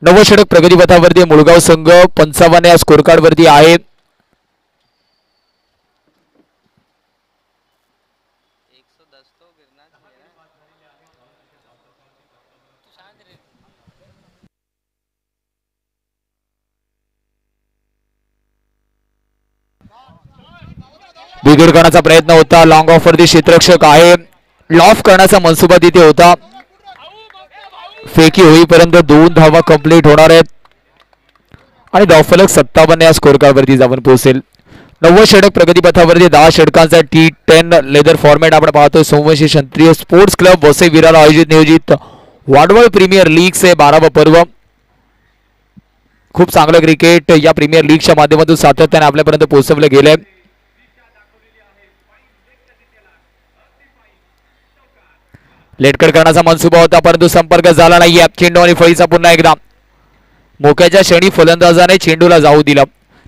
Speaker 1: नवं षटक प्रगतीपथावरती मुळगाव संघ 55 या स्कोर कार्ड वरती आहे. विकेट करण्याचा प्रयत्न होता. लॉंग ऑफ वरती क्षेत्ररक्षक आहे. लॉफ करण्याचा मनसुबा तिथे होता. फेकी होईपर्यंत 2 धावा कंप्लीट होणार आहेत आणि धावफलक 57 या स्कोर कार्ड वरती जाऊन पोहोचेल. 90 षटक प्रगतीपथावरती 10 षटकांचा T10 लेदर फॉर्मॅट आपण पाहतोय. सोमवंशी क्षत्रिय स्पोर्ट्स क्लब वसई विरार आयोजित नियोजित वाडवळ प्रीमियर लीगचे 12वे पर्व. खूप चांगलं क्रिकेट या प्रीमियर लीगच्या माध्यमातून सातत्याने आपल्यापर्यंत पोहोचवलं गेलंय. लेटकट करण्याचा मनसुबा होता परंतु संपर्क झाला नाहीये. चेंडू आणि फळीचा पुन्हा एकदा मोक्याच्या क्षणी फलंदाजाने चेंडूला जाऊ दिलं.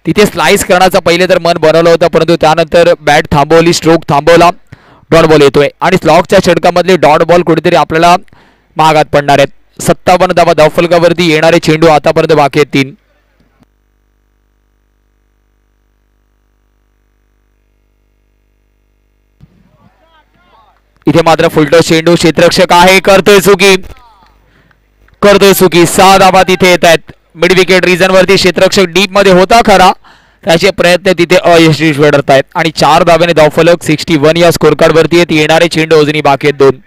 Speaker 1: तिथे स्लाइस करण्याचा पहिले तर मन बनवलं होतं परंतु त्यानंतर बॅट थांबवली, स्ट्रोक थांबवला. डॉट बॉल येतोय आणि स्लॉगच्या षटकामधले डॉट बॉल कुठेतरी आपल्याला महागात पडणार आहेत. 57 धावा धावफलकावरती येणारे चेंडू आतापर्यंत बाकी आहेत 3. इथे मात्र फुलटॉस चेंडू, क्षेत्ररक्षक आहे, करतोय चुकी. 6 धावा तिथे येत आहेत. मिड विकेट रिजन वरती क्षेत्ररक्षक डीप मध्ये होता खरा, त्याचे प्रयत्न तिथे अयशस्वी ठरत आहेत आणि 4 धाव्याने धावफलक 61 या स्कोर कार्ड वरती आहेत. येणारे चेंडू अजूनही बाकी आहेत 2.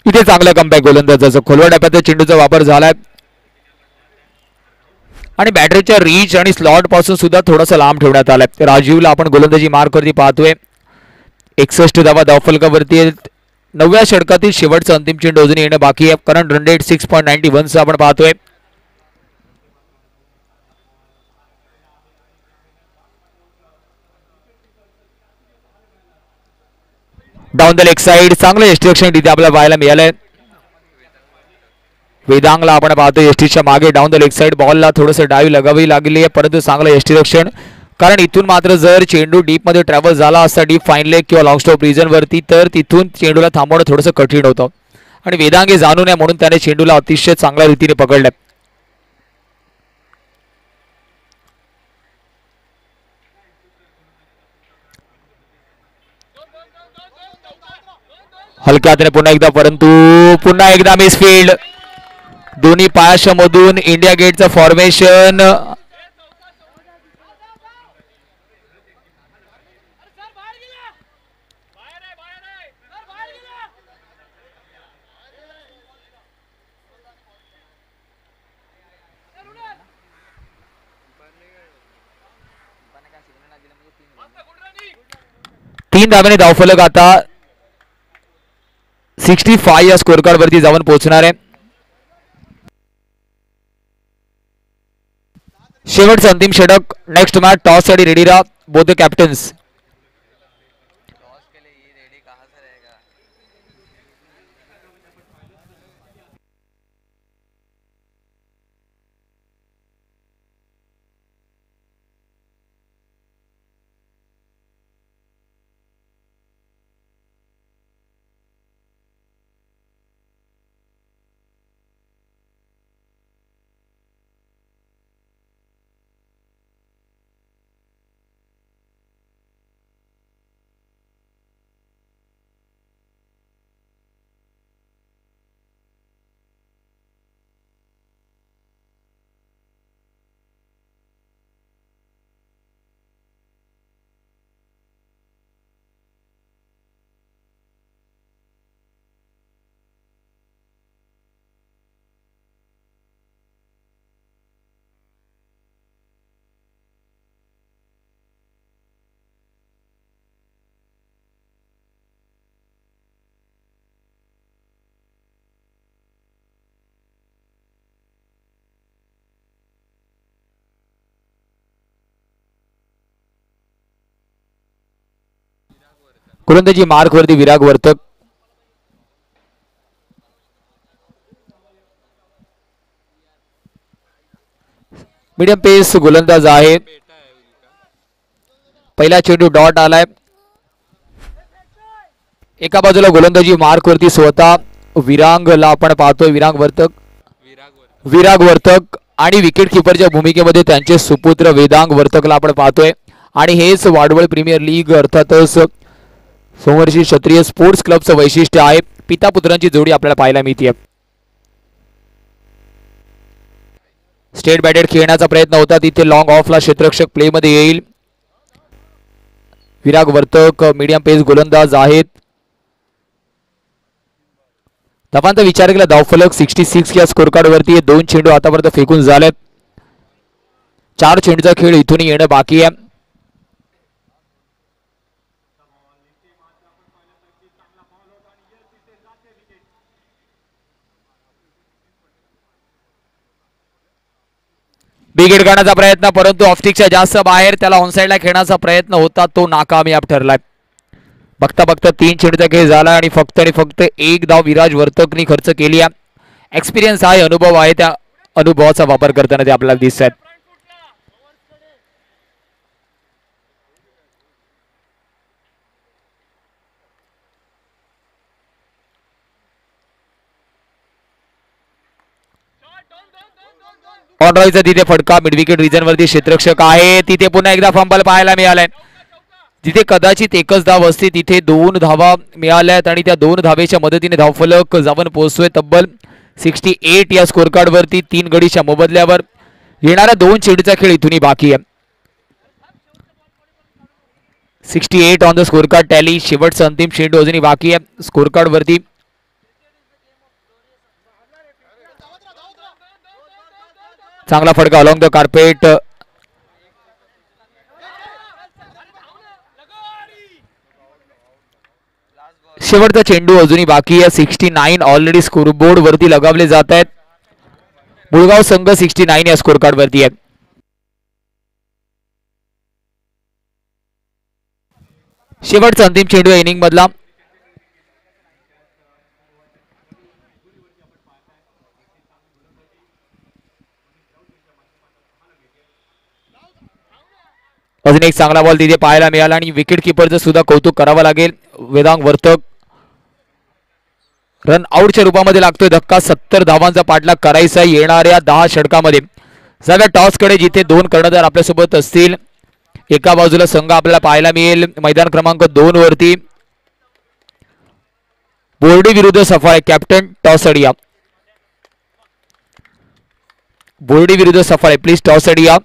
Speaker 1: इथे चांगला कमबॅक गोलंदाजाचा खोलवर टप्प्यात चेंडूचा वापर झालाय आणि बॅटरीच्या रीच आणि स्लॉट पासून सुद्धा थोडासा लांब ठेवण्यात आलाय. राजीवला आपण गोलंदाजी मार्कवरती पाहतोय. 61 धावा धावफलकावरती. 9व्या षटकातील शेवटचा अंतिम चेंडू अजून येणं बाकी आहे. करंट रन रेट 6.91 आपण पाहतोय. डाऊन द लेग साइड चांगलं एस्ट्रिक्शन तिथे आपल्याला पाहायला मिळालंय. वेदांगला आपण पाहतो एसटीच्या मागे डाऊन द लेग साइड बॉलला थोडंसं डाईव्ह लगावी लागली आहे परंतु चांगलं एस्ट्रिक्शन, कारण इथून मात्र जर चेंडू डीप मध्ये ट्रॅव्हल झाला असता डीप फाईन लेग किंवा लॉंग स्टॉप रिजन वरती तर तिथून चेंडूला थांबवणं थोडंसं कठीण होतं आणि वेदांगे जाणून आहे म्हणून त्याने चेंडूला अतिशय चांगल्या रीतीने पकडलं. हलक्या हाताने पुन्हा एकदा मिसफील्ड. दोन्ही पायाच्या मधून इंडिया गेटचं फॉर्मेशन. तीन धाव्याने धावफलक आता 65 या स्कोर कार्ड वरती जाऊन पोहोचणार आहे. शेवटचं अंतिम षटक. नेक्स्ट मॅच टॉस साठी रेडी राहा बोथ द कॅप्टन्स. गोलंदाजी मार्क वरती विराग वर्तक. मीडियम पेस गोलंदाज आहे. पहिला चेंडू डॉट आलाय. एका बाजूला गोलंदाजी मार्क वरती स्वतः विरांगला आपण पाहतोय. विराग वर्तक आणि विकेट किपरच्या भूमिकेमध्ये त्यांचे सुपुत्र वेदांग वर्तकला आपण पाहतोय आणि हेच वाडवळ प्रीमियर लीग अर्थातच सोमवर्षी क्षत्रिय स्पोर्ट्स क्लबचं वैशिष्ट्य आहे. पिता पुत्रांची जोडी आपल्याला पाहायला मिळते. स्टेट बॅटेड खेळण्याचा प्रयत्न होता तिथे लॉंग ऑफला क्षेत्ररक्षक प्ले मध्ये येईल. विराग वर्तक मीडियम पेस गोलंदाज आहेत. धावांचा विचार केला धावफलक 66 या स्कोर कार्ड वरती 2 चेंडू आतापर्यंत फेकून झालेत. 4 चेंडूचा खेळ इथून येणं बाकी आहे. बिग हिट करण्याचा प्रयत्न परंतु ऑफस्टिकच्या जास्त बाहेर. त्याला ऑनसाइडला खेळण्याचा प्रयत्न होता तो नाकामयाब ठरलाय. बघता बघता 3 चेंडूचा खेळ झाला आणि फक्त एक धाव विराज वर्तकनी खर्च केली आहे. एक्सपिरियन्स आहे अनुभव आहे त्या अनुभवाचा वापर करताना ते आपल्याला दिसत आहेत. ऑनरॉयचा तिथे फटका मिडविकेट रिजन वरती क्षेत्ररक्षक आहे. तिथे पुन्हा एकदा फंबल पाहायला मिळालाय. जिथे कदाचित एकच धाव असते तिथे 2 धावा मिळाल्यात आणि त्या 2 धावेच्या मदतीने धावफलक जाऊन पोहोचतोय तब्बल 68 या स्कोर कार्ड वरती. 3 गडीच्या मोबदल्यावर येणारा 2 चेंडूचा खेळ इथूनही बाकी आहे. 68 on the score card tally. शेवटचा अंतिम चेंडू अजूनही बाकी आहे स्कोर कार्ड वरती. चांगला फटका अलॉंग द कार्पेट. शेवटचा चेंडू अजूनही बाकी आहे. 69 ऑलरेडी स्कोरबोर्ड वरती लगावले जात आहेत. मुळगाव संघ 69 या स्कोर कार्ड वरती आहे. शेवटचा अंतिम चेंडू या इनिंग मधला. अजून एक चांगला बॉल तिथे पाहायला मिळाला आणि विकेट किपरचं सुद्धा कौतुक करावं लागेल. वेदांग वर्तक रन आउटच्या रूपामध्ये लागतोय धक्का. 70 धावांचा पाठलाग करायचा येणाऱ्या 10 षटकामध्ये. सगळ्या टॉसकडे जिथे 2 कर्णधार आपल्यासोबत असतील. एका बाजूला संघ आपल्याला पाहायला मिळेल मैदान क्रमांक 2 वरती बोर्डी विरुद्ध सफाळे. कॅप्टन टॉस अडिया. बोर्डी विरुद्ध सफाळे प्लीज टॉस अडिया.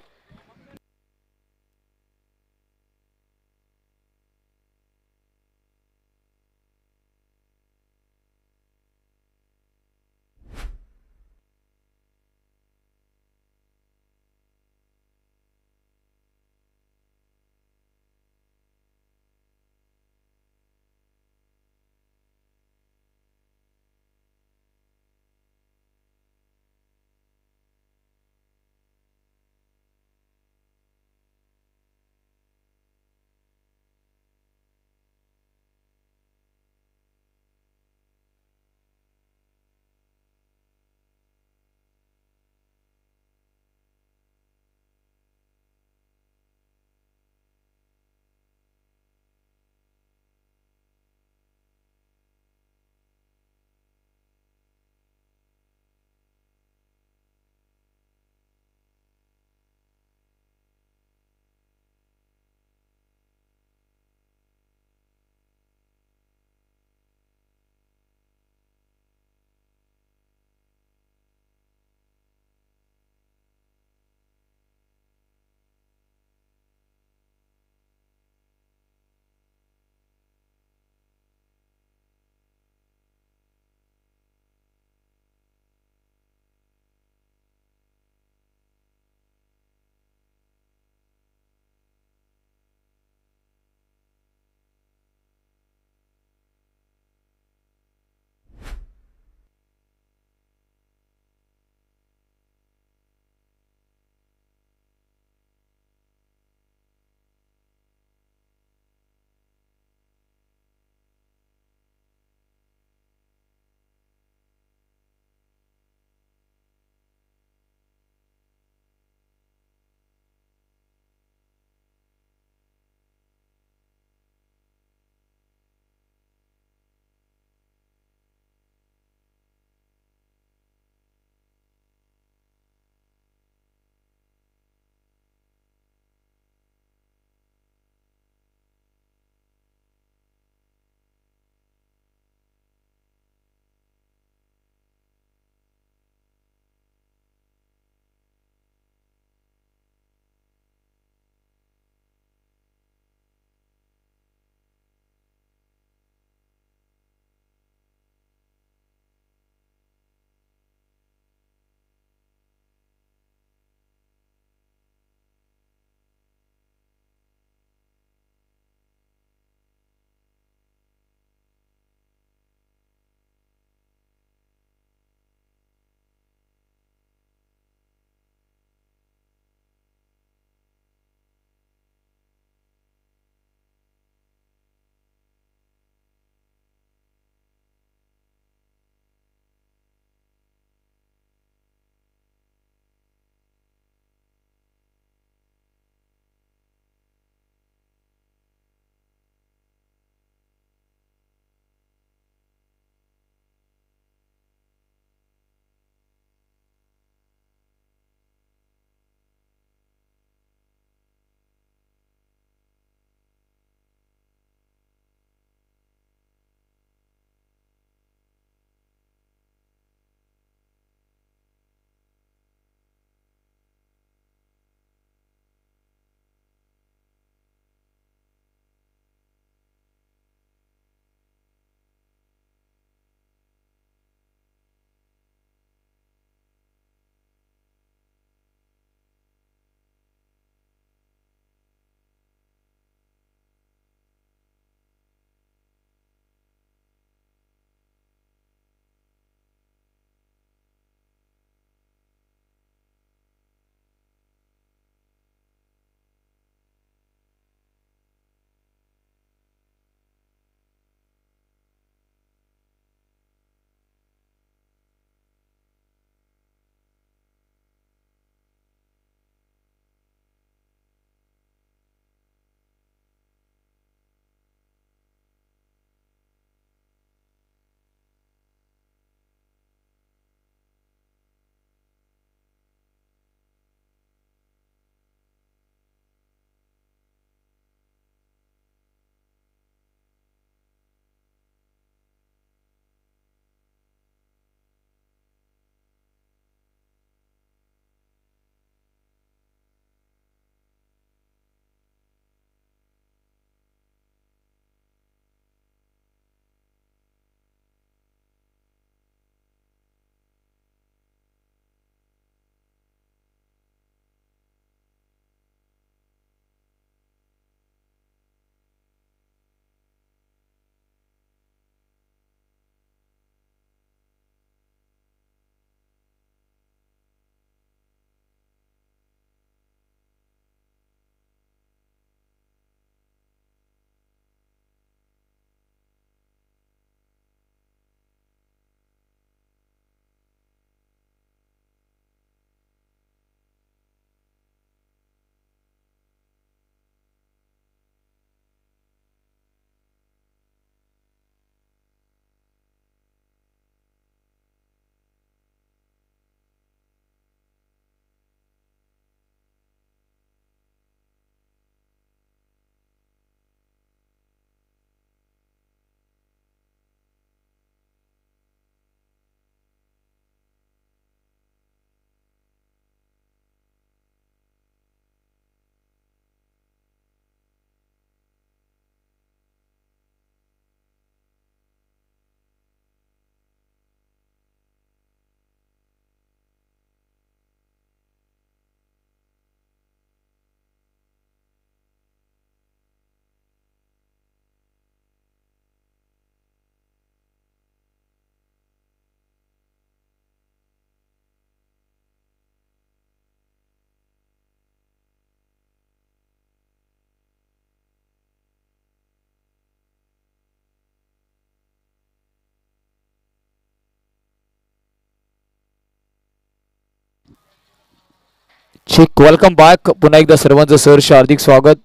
Speaker 1: चिक वेलकम बॅक. पुन्हा एकदा सर्वांचं सहर्ष हार्दिक स्वागत.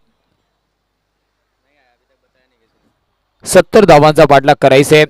Speaker 1: 70 धावांचा पाठलाग करायचा आहे.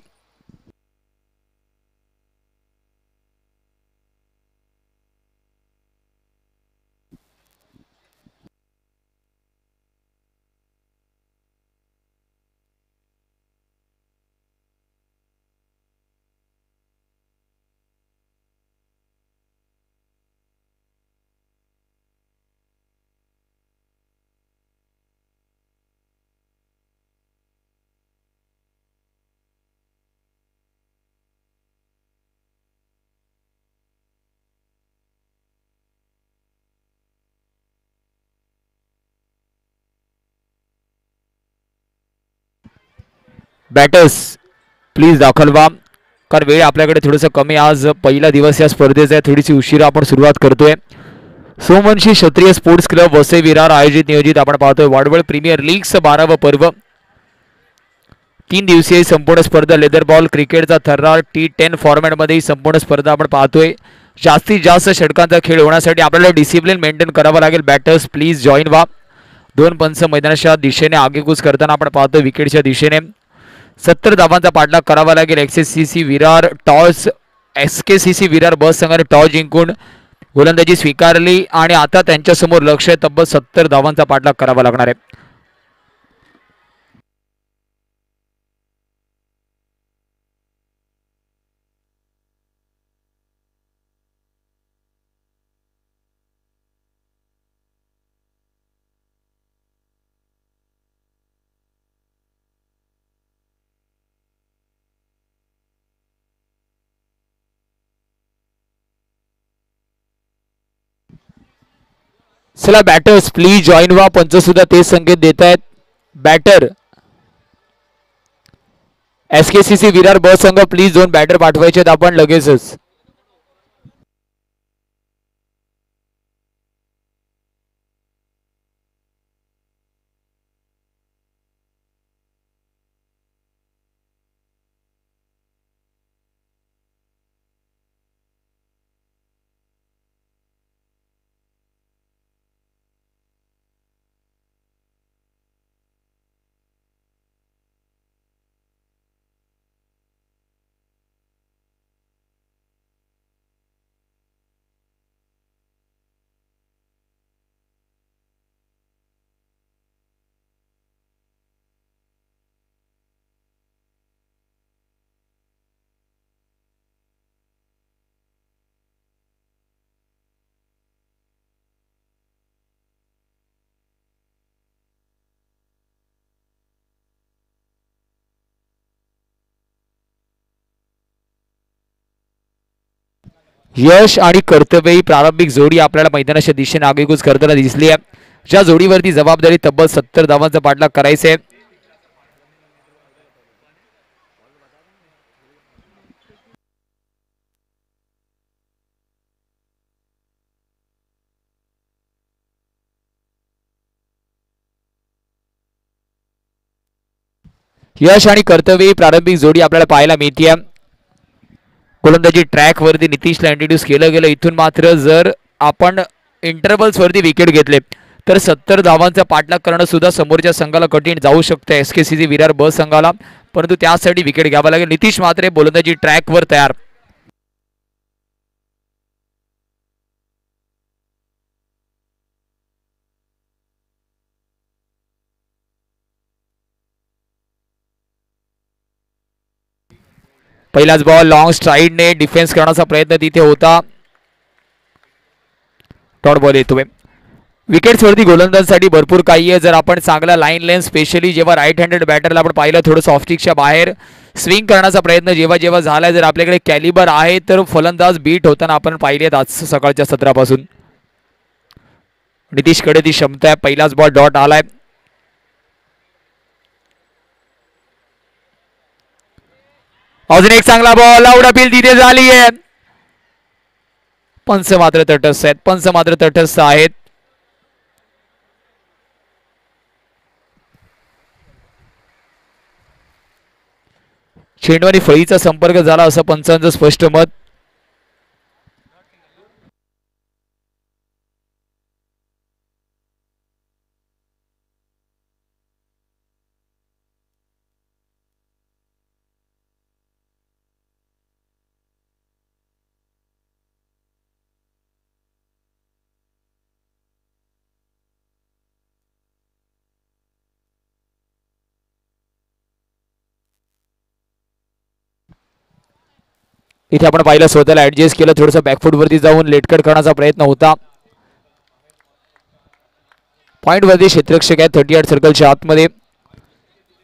Speaker 1: बॅटर्स प्लीज दाखल व्हा, कारण वेळ आपल्याकडे थोडंसं कमी. आज पहिला दिवस या स्पर्धेचा आहे, थोडीशी उशिरा आपण सुरुवात करतोय. सोमवंशी क्षत्रिय स्पोर्ट्स क्लब वसई विरार आयोजित नियोजित आपण पाहतोय वाडवळ प्रीमियर लीगचं 12वं पर्व. 3 दिवसीय संपूर्ण स्पर्धा लेदर बॉल क्रिकेटचा थर्रार T10 फॉर्मॅटमध्ये ही संपूर्ण स्पर्धा आपण पाहतोय. जास्तीत जास्त षटकांचा खेळ होण्यासाठी आपल्याला डिसिप्लिन मेंटेन करावं लागेल. बॅटर्स प्लीज जॉईन व्हा. 2 पंच मैदानाच्या दिशेने आगेकूच करताना आपण पाहतोय विकेटच्या दिशेने. 70 धावांचा पाठलाग करावा लागेल. SKCC विरार बस संघाने टॉस जिंकून गोलंदाजी स्वीकारली आणि आता त्यांच्यासमोर लक्ष आहे. तब्बल 70 धावांचा पाठलाग करावा लागणार आहे. चला बॅटर्स प्लीज जॉईन व्हा. पंच सुद्धा तेच संकेत देत आहेत. बॅटर SKCC विरार ब संघ प्लीज 2 बॅटर पाठवायचे आहेत आपण लगेचच. यश आणि कर्तव्य ही प्रारंभिक जोडी आपल्याला मैदानाच्या दिशेने आगेकूच करताना दिसली आहे. ज्या जोडीवरती जबाबदारी तब्बल 70 धावांचा पाठलाग करायचा आहे. यश आणि कर्तव्य ही प्रारंभिक जोडी आपल्याला पाहायला मिळते. गोलंदाजी ट्रॅक वरती नितीशला इंट्रोड्यूस केलं गेलं. इथून मात्र जर आपण इंटरव्हल्स वरती विकेट घेतले तर 70 धावांचा पाठलाग करणं सुद्धा समोरच्या संघाला कठीण जाऊ शकते. SKCC विरार ब संघाला, परंतु त्यासाठी विकेट घ्यावा लागेल. नितीश मात्र गोलंदाजी ट्रॅक वर तयार. पहिलाच बॉल लॉंग स्ट्राइडने डिफेन्स करण्याचा प्रयत्न तिथे होता. डॉट बॉल येतोय. विकेट्स वरती गोलंदाजांसाठी भरपूर काही आहे. जर आपण चांगला लाईन लेन स्पेशली जेव्हा राईट हँडेड बॅटरला आपण पाहिलं थोडंसं ऑफस्टिकच्या बाहेर स्विंग करण्याचा प्रयत्न जेव्हा जेव्हा झालाय, जर आपल्याकडे कॅलिबर आहे तर फलंदाज बीट होताना आपण पाहिलेत आज सकाळच्या सत्रापासून. नितीशकडे ती क्षमता आहे. पहिलाच बॉल डॉट आलाय. अजून एक चांगला बॉल आउट अपील तिथे झाली आहे. पंच मात्र तटस्थ आहेत. चेंडू आणि फळीचा संपर्क झाला असं पंचांचं स्पष्ट मत. इथे आपण पाहिलं स्वतःला ऍडजस्ट केलं, थोडंसं बॅकफूट वरती जाऊन लेटकट करण्याचा प्रयत्न होता. पॉइंट वरती क्षेत्ररक्षक आहे 38 सर्कलच्या आतमध्ये.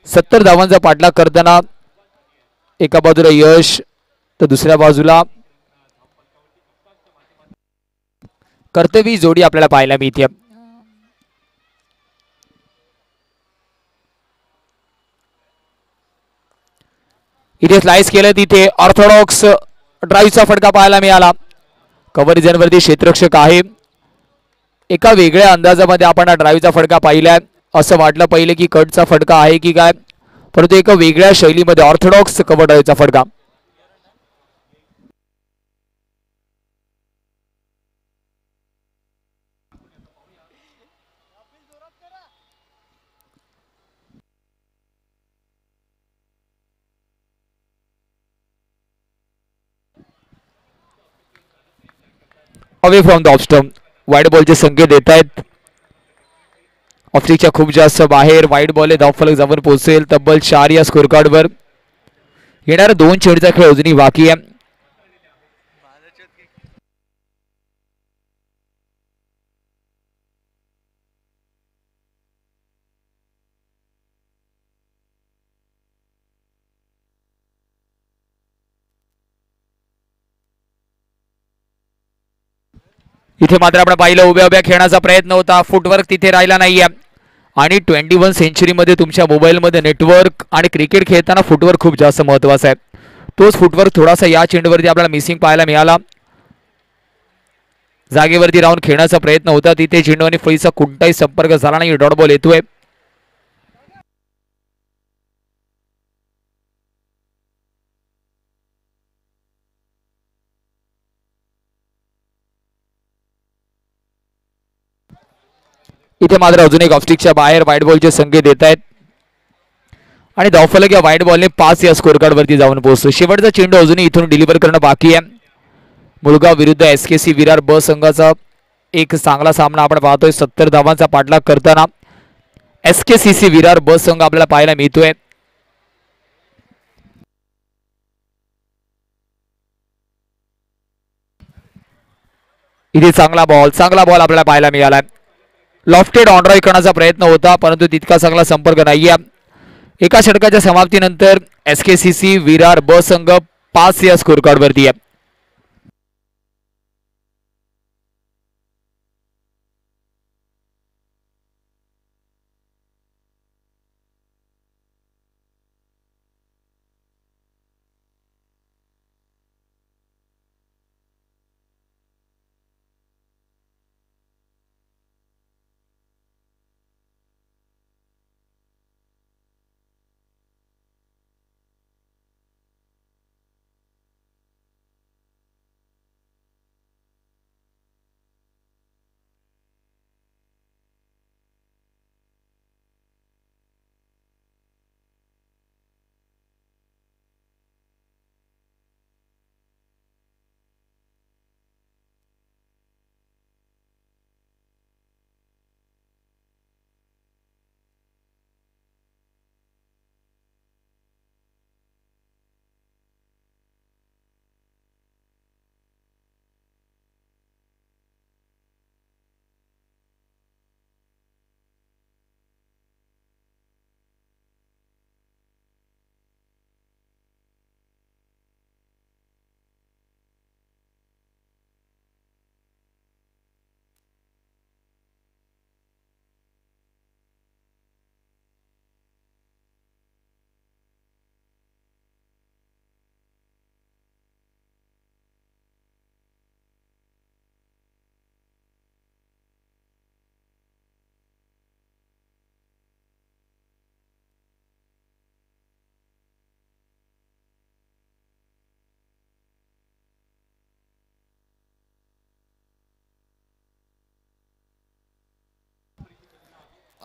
Speaker 1: 70 धावांचा पाठलाग करताना एका बाजूला यश तर दुसऱ्या बाजूला कर्तव्य जोडी आपल्याला पाहायला मिळते. इथे स्लाइस केलं, तिथे ऑर्थोडॉक्स ड्राईव्हचा फटका पाहायला मिळाला. कव्हर झोन वरती क्षेत्ररक्षक आहे. एका वेगळ्या अंदाजामध्ये आपण हा ड्राईव्हचा फटका पाहिलाय. असं वाटलं पहिले की कटचा फटका आहे की काय, परंतु एका वेगळ्या शैलीमध्ये ऑर्थोडॉक्स कव्हर ड्राईव्हचा फटका. Away from the off stump, wide बॉलचे संकेत देत आहेत. ऑफस्टिकच्या खूप जास्त बाहेर वाईड बॉल धावफलक जाऊन पोहोचेल. तब्बल 4 या स्कोर कार्डवर. येणारा 2 चेंडूचा खेळ अजूनही बाकी आहे. इथे मात्र आपण पाहिलं उभ्या उभ्या खेळण्याचा प्रयत्न होता. फुटवर्क तिथे राहिला नाहीये. आणि 21 सेंचुरीमध्ये तुमच्या मोबाईलमध्ये नेटवर्क आणि क्रिकेट खेळताना फुटवर्क खूप जास्त महत्त्वाचा आहे. तोच फुटवर्क थोडासा या चेंडूवरती आपल्याला मिसिंग पाहायला मिळाला. जागेवरती राहून खेळण्याचा प्रयत्न होता, तिथे चेंडू आणि फळीचा कोणताही संपर्क झाला नाही. डॉट बॉल येतोय. इथे मात्र अजून एक ऑफस्टिकच्या बाहेर व्हाईट बॉलचे संकेत देत आहेत. आणि धावफलक या व्हाईट बॉलने 5 या स्कोर कार्ड वरती जाऊन पोहोचतो. शेवटचा चेंडू अजूनही इथून डिलिव्हर करणं बाकी आहे. मुळगाव विरुद्ध SKC विरार ब संघाचा एक चांगला सामना आपण पाहतोय. 70 धावांचा पाठलाग करताना SKCC विरार ब संघ आपल्याला पाहायला मिळतोय. इथे चांगला बॉल आपल्याला पाहायला मिळाला. लॉफ्टेड ऑन ड्राईव्ह करण्याचा प्रयत्न होता, परंतु तितका चांगला संपर्क नाहीये. एका षटकाच्या समाप्तीनंतर SKCC विरार ब संघ 5 या स्कोर कार्ड वरती आहे.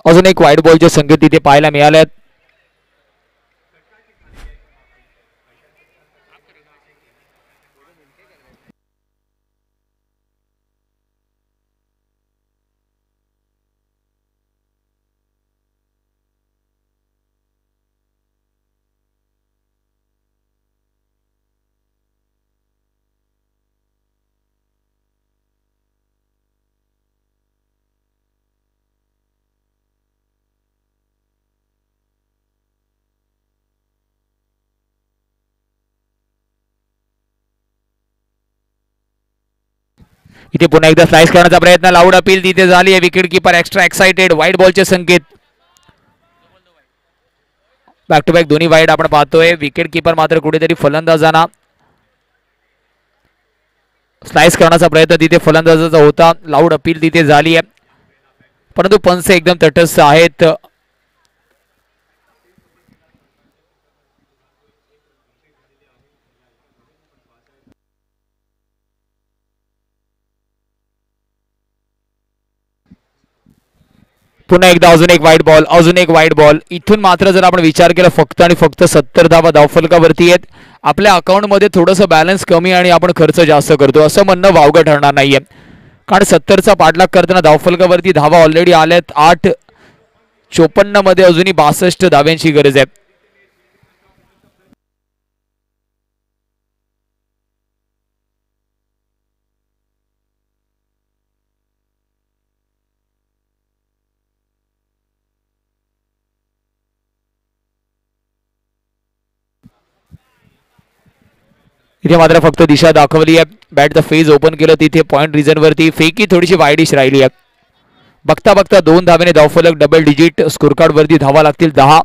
Speaker 1: अजून एक व्हाईट बॉलचे संकेत तिथे पाहायला मिळाले. इथे पुन्हा एकदा स्लाइस करण्याचा प्रयत्न, लाऊड अपील तिथे झाली आहे. Wicket keeper extra excited, white बॉलचे संकेत. बॅक टू बॅक दोन्ही वाईड आपण पाहतोय. विकेट किपर मात्र कुठेतरी फलंदाजांना स्लाइस करण्याचा प्रयत्न तिथे फलंदाजाचा होता. लाऊड अपील तिथे झाली आहे, परंतु पंच एकदम तटस्थ आहेत. पुन्हा एकदा अजून एक वाईट बॉल, अजून एक वाईट बॉल. इथून मात्र जर आपण विचार केला फक्त आणि फक्त 70 धावा धावफलकावरती आहेत. आपल्या अकाउंटमध्ये थोडंसं बॅलन्स कमी आणि आपण खर्च जास्त करतो असं म्हणणं वावगं ठरणार नाहीये. कारण 70चा पाठलाग करताना धावफलकावरती धावा ऑलरेडी आल्यात. 8:54 मध्ये अजूनही 62 धाव्यांची गरज आहे. इथे मात्र फक्त दिशा दाखवली आहे. बॅटचं फेज ओपन केलं तिथे पॉइंट रिझन वरती. फेकी थोडीशी वाईडिश राहिली आहे. बघता बघता 2 धावेने धावफलक डबल डिजिट. स्कोर कार्ड वरती धावा लागतील 10.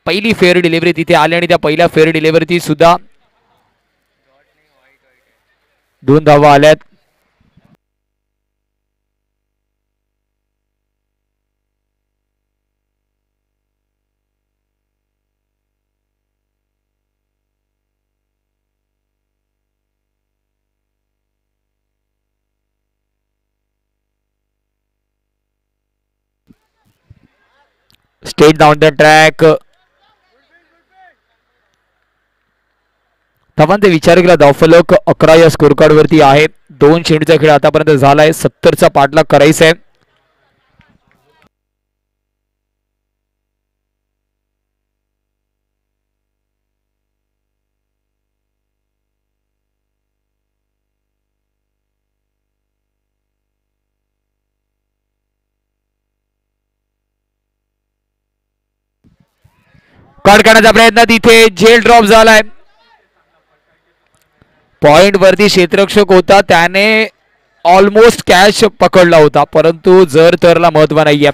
Speaker 1: पहिली फेअर डिलिव्हरी तिथे आली आणि त्या पहिल्या फेअर डिलिव्हरी सुद्धा 2 धावा आल्यात. Straight down the track. धावांचा विचार केला धावफलक 11 या स्कोर कार्ड वरती आहे. 2 चेंडूचा खेळ आतापर्यंत झालाय. 70चा पाठलाग करायचा आहे. कट करण्याचा प्रयत्न तिथे झेल ड्रॉप झालाय. पॉइंट वरती क्षेत्ररक्षक होता, त्याने ऑलमोस्ट कॅच पकडला होता, परंतु जर तरला महत्व नाहीये.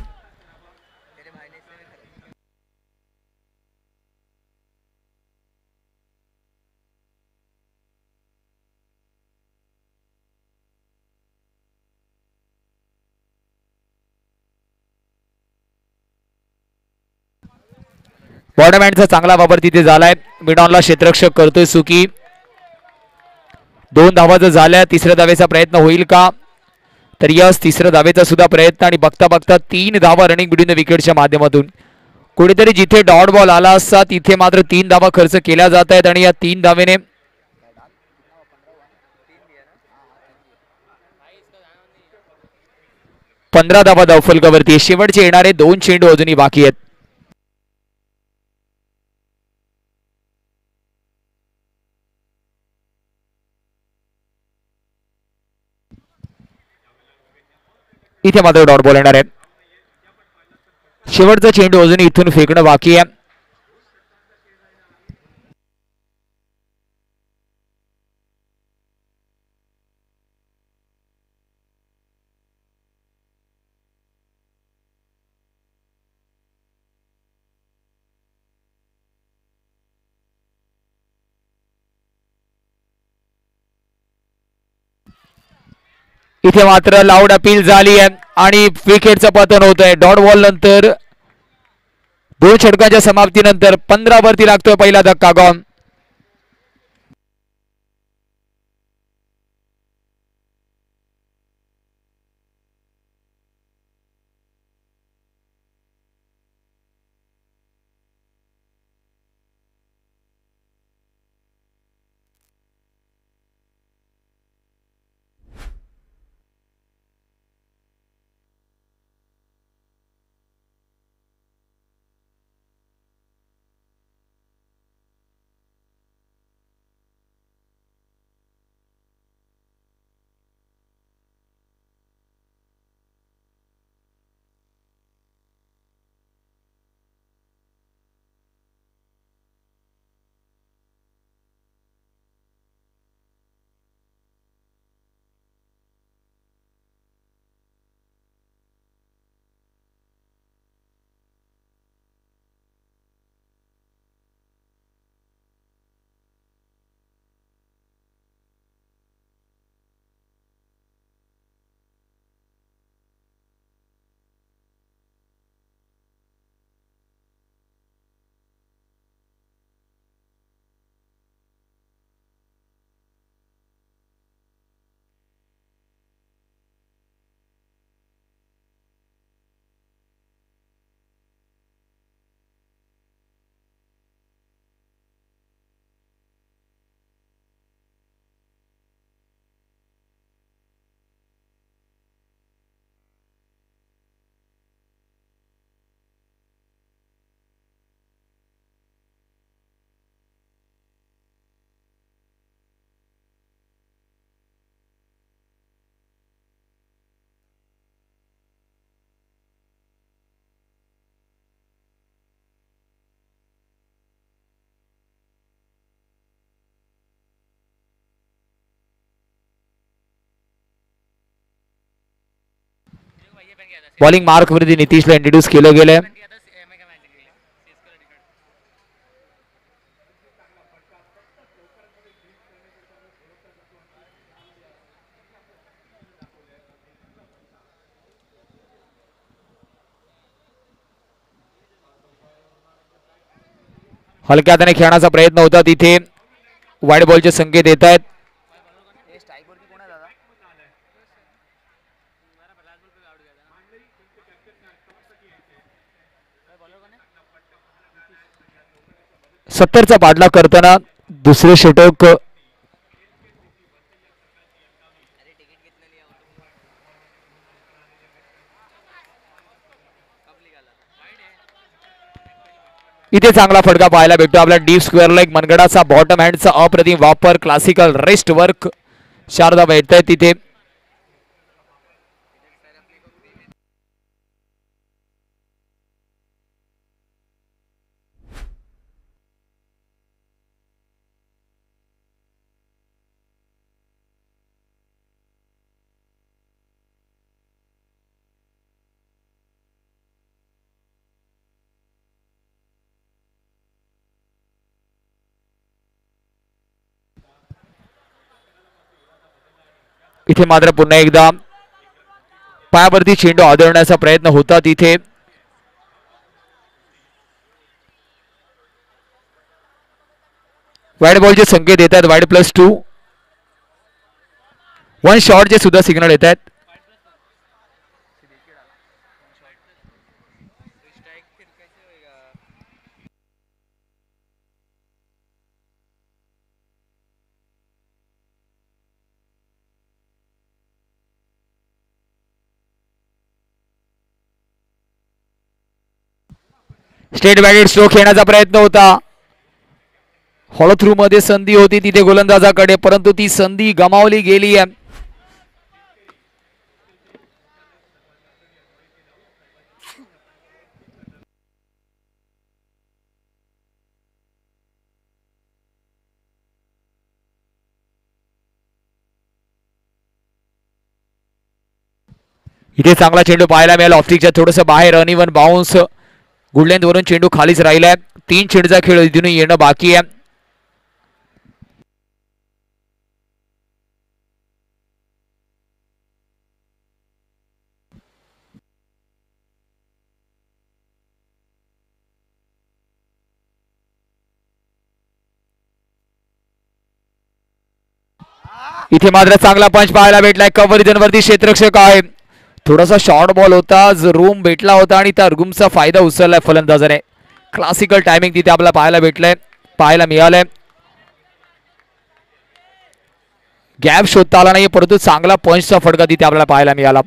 Speaker 1: बॉर्डमॅनचा चांगला वापर तिथे झालाय. मिडॉनला क्षेत्ररक्षक करतोय सुकी. 2 धावा जर झाल्या, तिसऱ्या धावेचा प्रयत्न होईल का? तर यस, तिसऱ्या धावेचा सुद्धा प्रयत्न आणि बघता बघता 3 धावा रनिंग बिटवीन द विकेटच्या माध्यमातून. कुठेतरी जिथे डॉट बॉल आला असता तिथे मात्र 3 धावा खर्च केल्या जात आहेत आणि या 3 धावेने 15 धावा धावफलकावरती. शेवटचे येणारे 2 चेंडू अजूनही बाकी आहेत. इथे मात्र डॉट बॉल येणार आहे. शेवटचा चेंडू अजून इथून फेकणं बाकी आहे. इथे मात्र लाऊड अपील झाली आहे आणि विकेटचं पतन होत आहे. डॉट बॉल नंतर 2 षटकांच्या समाप्तीनंतर 15 वरती लागतोय पहिला धक्का. गॉन. बॉलिंग मार्क वरती नितीशला इंट्रोड्यूस केलं गेलंय. हलक्या हाताने खेळण्याचा प्रयत्न होता तिथे. वाईड बॉलचे संकेत येत आहेत. सत्तरचा पाठलाग करताना दुसरे षटक इथे चांगला फटका पाहायला भेटतो. आपला डीप स्क्वेअर लेग मनगडाचा बॉटम हँडचा अप्रतिम वापर. Classical rest work. 4 धावा येत आहेत तिथे. इथे मात्र पुन्हा एकदा पायावरती चेंडू आदळण्याचा प्रयत्न होता तिथे. वाईड बॉलचे संकेत येत आहेत. वाईड +2. 1 शॉटचे सुद्धा सिग्नल येत आहेत. स्ट्रेट बॅटेड स्ट्रोक खेळण्याचा प्रयत्न होता. फॉलो थ्रू मध्ये संधी होती तिथे गोलंदाजाकडे, परंतु ती संधी गमावली गेली आहे. इथे चांगला चेंडू पाहायला मिळाला. ऑफस्टिकच्या थोडंसं बाहेर. Uneven bounce. गुडलेंथ वरून चेंडू खालीच राहिलाय. 3 चेंडूचा खेळ इथून येणं बाकी आहे. इथे मात्र चांगला पंच पाहायला भेटलाय. कव्हर वरती क्षेत्ररक्षक आहे. थोडासा शॉर्ट बॉल होता. रूम भेटला होता आणि त्या रूमचा फायदा उचललाय फलंदाजाने. क्लासिकल टायमिंग तिथे आपल्याला पाहायला मिळालंय. गॅप शोधता आला नाही, परंतु चांगला पंचचा फटका तिथे आपल्याला पाहायला मिळाला.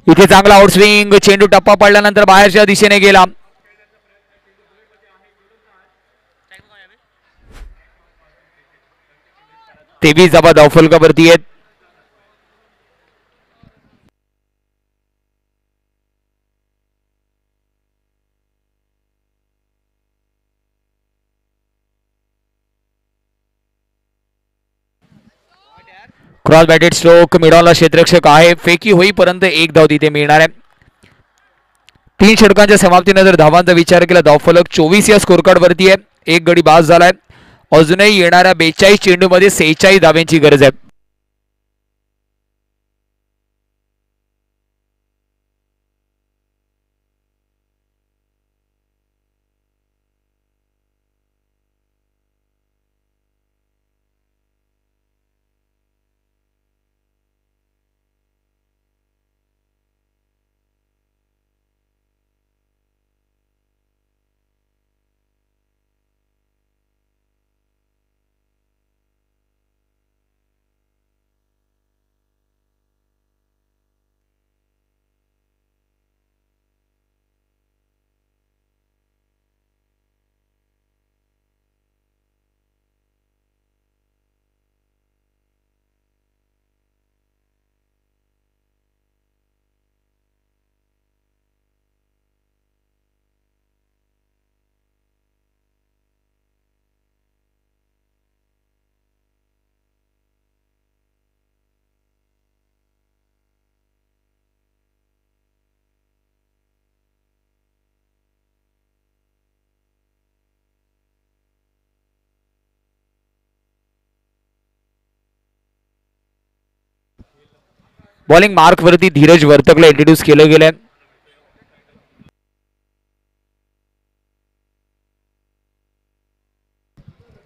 Speaker 1: इथे चांगला आउटस्विंग. चेंडू टप्पा पडल्यानंतर बाहेरच्या दिशेने गेला. तेवीस धावा धावफलकावरती आहेत. Cross batted stroke. मिडॉनला क्षेत्ररक्षक आहे. फेकी होईपर्यंत 1 धाव तिथे मिळणार आहे. 3 षटकांच्या समाप्तीनंतर धावांचा विचार केला. धावफलक 24 या स्कोर कार्ड वरती आहे. 1 गडी बाद झालाय. अजूनही येणाऱ्या 42 चेंडूमध्ये 46 धाव्यांची गरज आहे. बॉलिंग मार्क वरती धीरज वर्तकला इंट्रोड्यूस केलं गेलंय.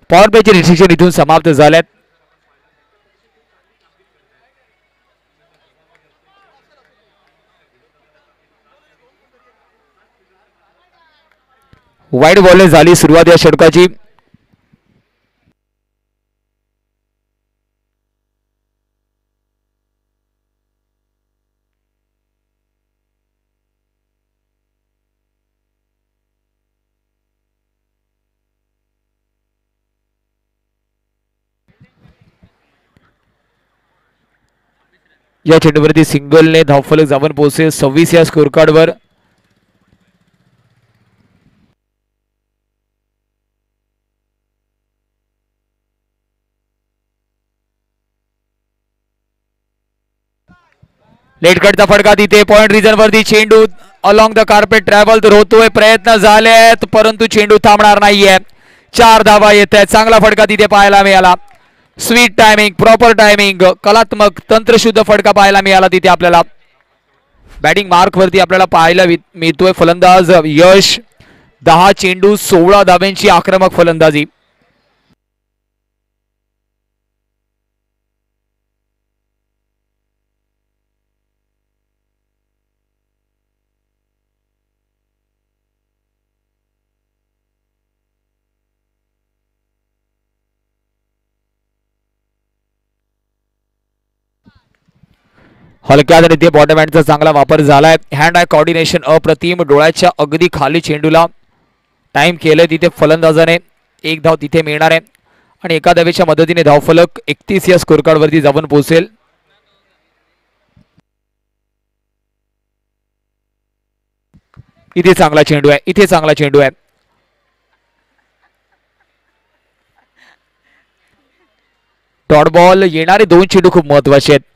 Speaker 1: पॉवर प्लेचे रिस्ट्रिक्शन इथून समाप्त झाल्यात. वाईड बॉलने झाली सुरुवात या षटकाची. या चेंडूवरती सिंगलने धावफलक जाऊन पोहोचेल 26 या स्कोर कार्डवर. लेट कटचा फटका तिथे पॉइंट रिजन वरती चेंडू अलॉंग द कार्पेट ट्रॅव्हल तर होतोय. प्रयत्न झालेत परंतु चेंडू थांबणार नाहीये. 4 धावा येत आहेत. चांगला फटका तिथे पाहायला मिळाला. स्वीट टायमिंग, प्रॉपर टायमिंग, कलात्मक तंत्रशुद्ध फटका पाहायला मिळाला तिथे आपल्याला. बॅटिंग मार्क वरती आपल्याला पाहायला मिळतोय फलंदाज यश. 10 चेंडू 16 धाब्यांची आक्रमक फलंदाजी. हलक्या आणि ते बॉटम हँडचा चांगला वापर झालाय. हँड आय कॉर्डिनेशन अप्रतिम. डोळ्याच्या अगदी खाली चेंडूला टाइम केलंय तिथे फलंदाजाने. 1 धाव तिथे मिळणार आहे आणि एका धावेच्या मदतीने धावफलक 31 या स्कोर कार्ड वरती जाऊन पोहोचेल. इथे चांगला चेंडू आहे. इथे चांगला चेंडू आहे. Dot ball. येणारे 2 चेंडू खूप महत्वाचे आहेत.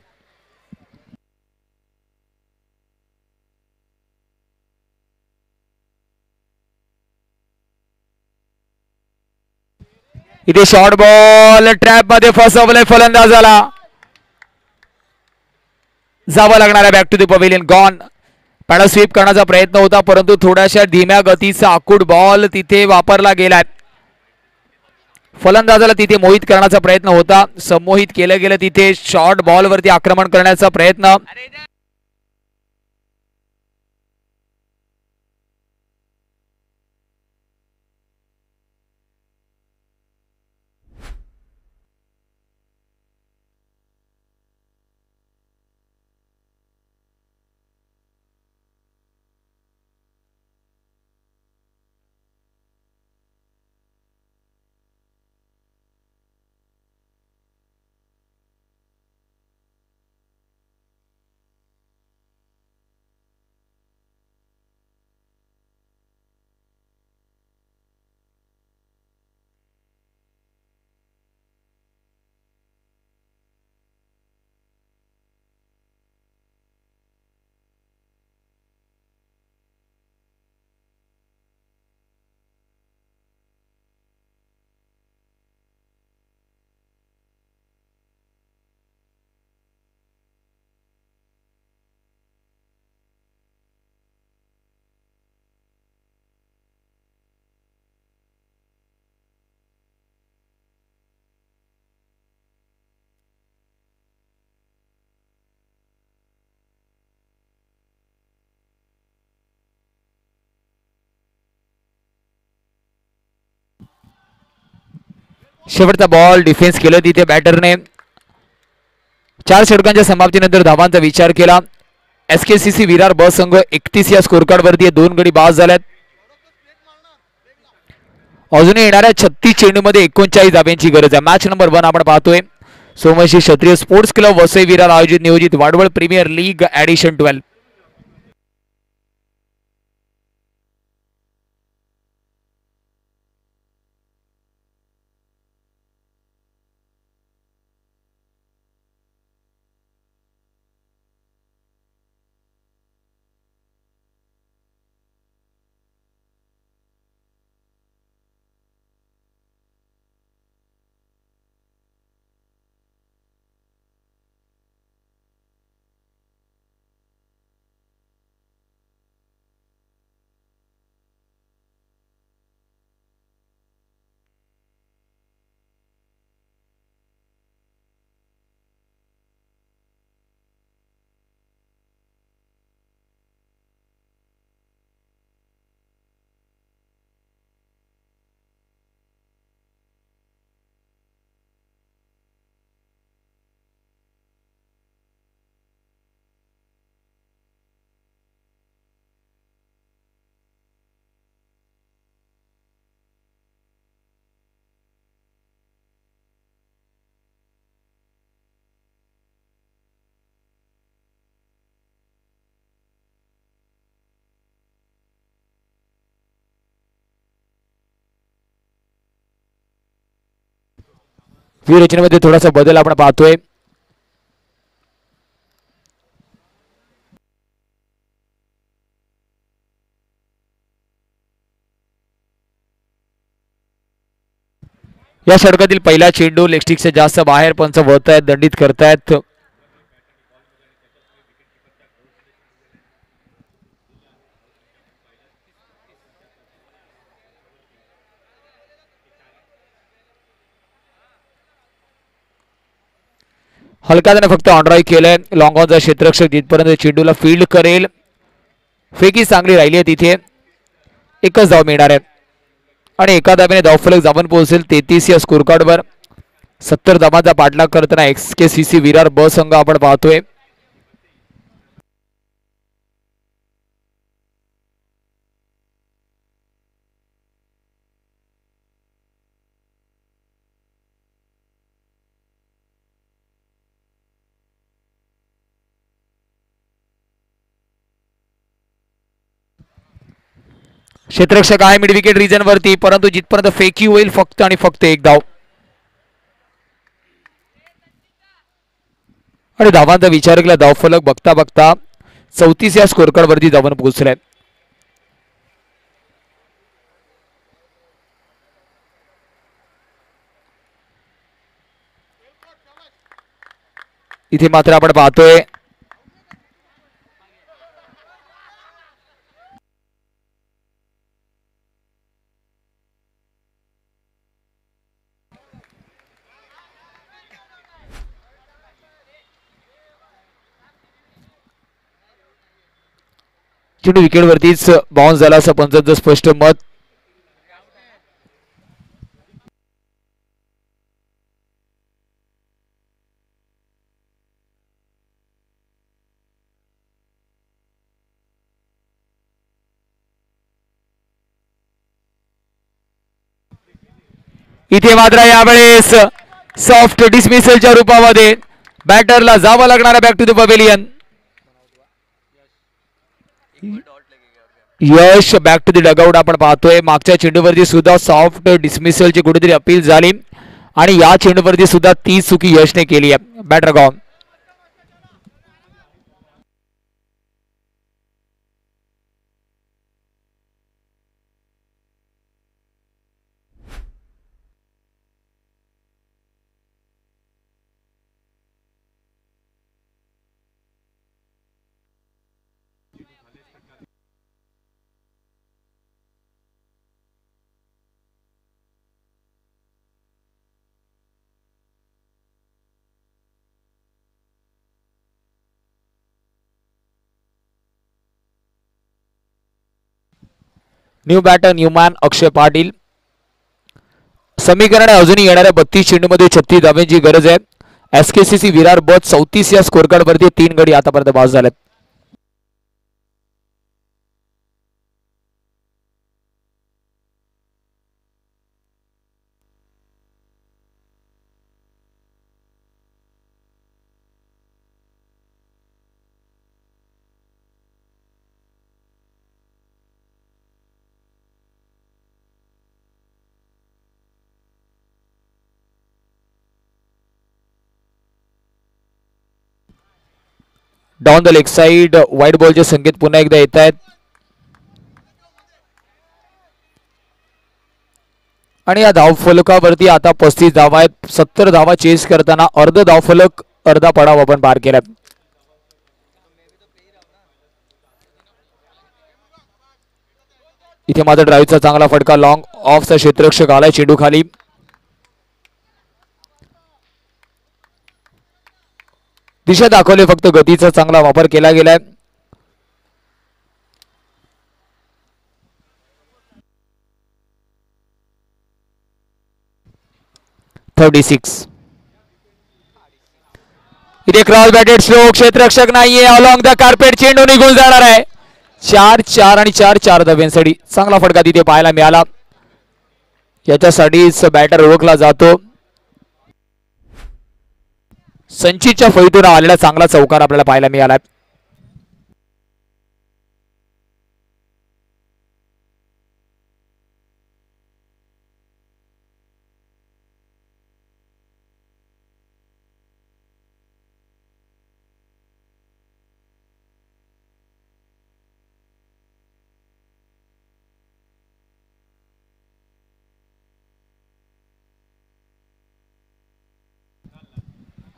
Speaker 1: इथे शॉर्ट बॉल ट्रॅप मध्ये फसवलंय फलंदाजाला. जावं लागणार आहे back to the pavilion. Gone. Paddle sweep करण्याचा प्रयत्न होता परंतु थोड्याशा धीम्या गतीचा आखूड बॉल तिथे वापरला गेलाय. फलंदाजाला तिथे मोहित करण्याचा प्रयत्न होता. संमोहित केलं गेलं तिथे. शॉर्ट बॉल वरती आक्रमण करण्याचा प्रयत्न. शेवटचा बॉल डिफेन्स केलं तिथे बॅटरने. 4 षटकांच्या समाप्तीनंतर धावांचा विचार केला. SKCC विरार ब संघ 31 या स्कोर कार्ड वरती 2 गडी बाद झाल्यात. अजूनही येणाऱ्या 36 चेंडूमध्ये 39 धाब्यांची गरज आहे. मॅच नंबर 1 आपण पाहतोय. सोमवंशी क्षत्रिय स्पोर्ट्स क्लब वसई विरार आयोजित नियोजित वाडवळ प्रीमियर लीग ॲडिशन 12. व्यूहरचनेमध्ये थोडासा बदल आपण पाहतोय. या षटकातील पहिला चेंडू लेगस्टिकच्या जास्त बाहेर पंच वळतायत, दंडित करतायत. हलका त्याने फक्त ऑनड्राईव्ह केलंय. लॉंग ऑनचा क्षेत्ररक्षक जिथपर्यंत चेंडूला फील्ड करेल, फेकी चांगली राहिली आहे तिथे. एकच धाव मिळणार आहे आणि एका धावेने धावफलक जाऊन पोहोचेल 33 या स्कोर कार्डवर. 70 धावांचा पाठलाग करताना XKCC विरार ब संघ आपण पाहतोय. क्षेत्ररक्षक आहे मिड विकेट रिजन वरती, परंतु जिथपर्यंत फेकी होईल फक्त आणि फक्त एक धाव. आणि धावांचा विचार केला धावफलक बघता बघता 34 या स्कोर कार्ड वरती धावून पोहोचलाय. इथे मात्र आपण पाहतोय चेंडू विकेट वरतीच बाउन्स झाला असं पंचांचं स्पष्ट मत. इथे मात्र यावेळेस सॉफ्ट डिसमिसलच्या रूपामध्ये बॅटरला जावं लागणार back to the pavilion. Yash back to the dugout आपण पाहतोय. मागच्या चेंडूवरती सुद्धा सॉफ्ट डिसमिसलची कुठेतरी अपील झाली आणि या चेंडूवरती सुद्धा ती चुकी यशने केली आहे. Batter gone. New batter new man Akshay Patil. समीकरण अजूनही येणाऱ्या 32 चेंडूमध्ये 36 धावांची गरज आहे. SKCC विरार ब 34 या स्कोर कार्ड वरती 3 गडी आतापर्यंत बाद झालेत. डाऊन द लेग साइड वाईट बॉलचे संकेत पुन्हा एकदा येत आहेत आणि या धावफलकावरती आता 35 धावा आहेत. 70 धावा चेस करताना अर्ध धावफलक अर्धा पडाव आपण पार केला. इथे मात्र ड्राईव्हचा चांगला फटका लॉंग ऑफचा क्षेत्ररक्षक आलाय चेंडू खाली. दिशा दाखवली फक्त गतीचा चांगला वापर केला गेलाय. इथे क्रॉस बॅटेड स्लो क्षेत्ररक्षक नाहीये. अलॉंग द कार्पेट चेंडू निघून जाणार आहे. 4-4 आणि 4-4 धावांसाठी चांगला फटका तिथे पाहायला मिळाला. याच्यासाठीच बॅटर ओळखला जातो. संचितच्या फळीतून आलेला चांगला चौकार आपल्याला पाहायला मिळाला.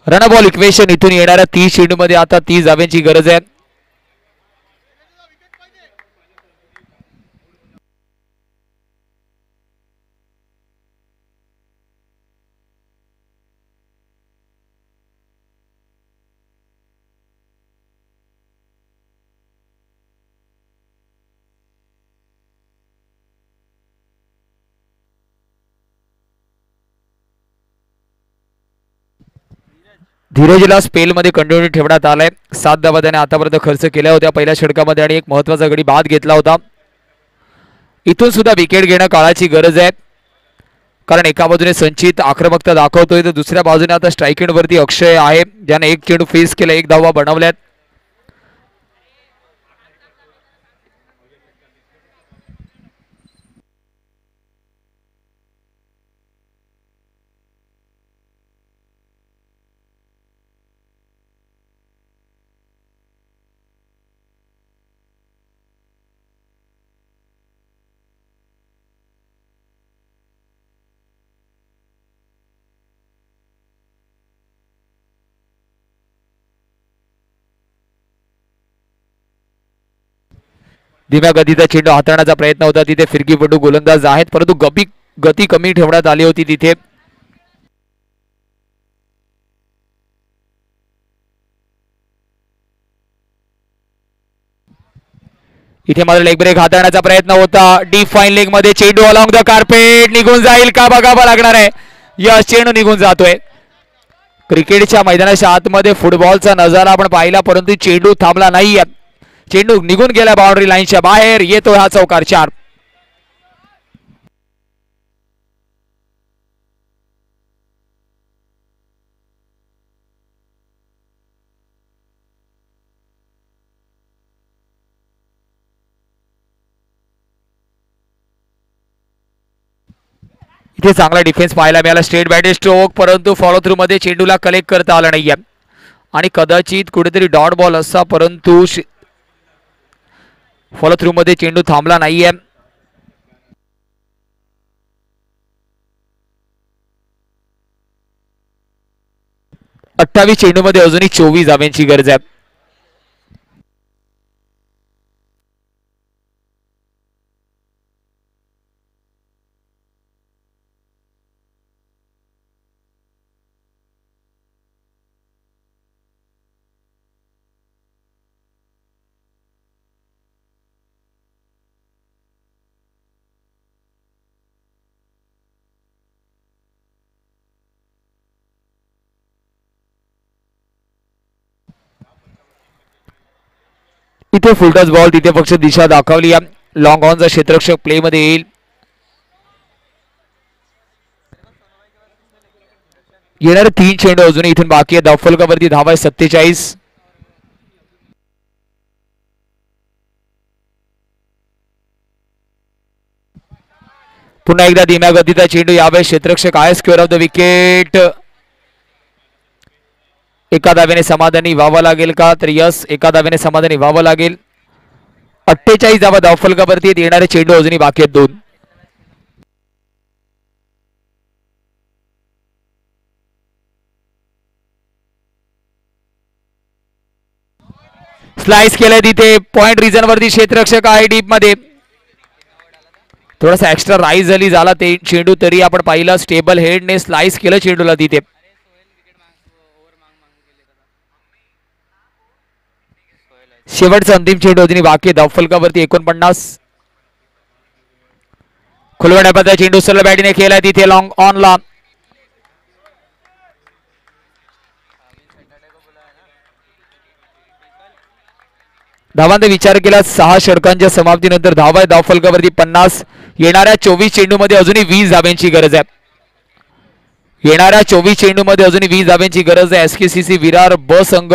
Speaker 1: रन बॉल इक्वेशन इथून येणाऱ्या 30 चेंडूमध्ये आता 30 धाव्यांची गरज आहे. धीरजला स्पेलमध्ये कंटिन्यू ठेवण्यात आलाय. 7 धावा त्याने आतापर्यंत खर्च केल्या होत्या पहिल्या षटकामध्ये आणि एक महत्वाचा गडी बाद घेतला होता. इथून सुद्धा विकेट घेणं काळाची गरज आहे, कारण एका बाजूने संचित आक्रमकता दाखवतोय तर दुसऱ्या बाजूने आता स्ट्राईक वरती अक्षय आहे, ज्याने एक चेंडू फेस केला, 1 धावा बनवल्यात. धीम्या गतीचा चेंडू हाताळण्याचा प्रयत्न होता, तिथे फिरकीपटू गोलंदाज आहेत, परंतु गती कमी ठेवण्यात आली होती तिथे. इथे मात्र लेग ब्रेक हाताळण्याचा प्रयत्न होता. डीप फाईन लेग मध्ये चेंडू अलॉंग द कार्पेट निघून जाईल का बघावं लागणार आहे. यस, चेंडू निघून जातोय. क्रिकेटच्या मैदानाच्या आतमध्ये फुटबॉलचा नजारा आपण पाहिला, परंतु चेंडू थांबला नाहीये. चेंडू निघून गेला बाउंड्री लाईनच्या बाहेर. येतो हा चौकार 4. इथे चांगला डिफेन्स पाहायला मिळाला. स्ट्रेट बॅटेड स्ट्रोक, परंतु फॉलो थ्रू मध्ये चेंडूला कलेक्ट करता आला नाहीये आणि कदाचित कुठेतरी डॉट बॉल असा, परंतु फॉलो थ्रू मध्ये चेंडू थांबला नाहीये. 28 चेंडू मध्ये अजूनही 24 धाव्यांची गरज आहे. इथे फुलटॉस बॉल, तिथे फक्त दिशा दाखवली. लॉंग ऑनचा क्षेत्ररक्षक प्ले मध्ये येईल. येणारे 3 चेंडू अजूनही इथून बाकी आहे. धावफलकावरती धावा आहे 47. पुन्हा एकदा धीम्या गतीचा चेंडू, यावेळेस क्षेत्ररक्षक आहे स्क्वेअर ऑफ द विकेट. एका धाव्याने समाधानी व्हावं लागेल का, तर यस, एका धाव्याने समाधानी व्हावं लागेल. 48 धावा धावफलकावरती. येणारे चेंडू अजूनही बाकी आहेत 2. स्लाइस केलंय तिथे पॉइंट रिजन वरती क्षेत्ररक्षक आहे डीप मध्ये. थोडासा एक्स्ट्रा राईज झाला ते चेंडू, तरी आपण पाहिलं स्टेबल हेडने स्लाइस केलं चेंडूला तिथे. शेवटचा अंतिम चेंडू अजूनही बाकी. धावफलकावरती 49. खुलवण्याबद्दल चेंडू सरळ बॅटीने केलाय तिथे लॉंग ऑनला. धावांचा विचार केला 6 षटकांच्या समाप्तीनंतर धावा आहे धावफलकावरती 50. येणाऱ्या 24 चेंडू मध्ये अजूनही 20 धाव्यांची गरज आहे. येणाऱ्या 24 चेंडू मध्ये अजूनही 20 धाव्यांची गरज आहे. एसकेसीसी विरार ब संघ.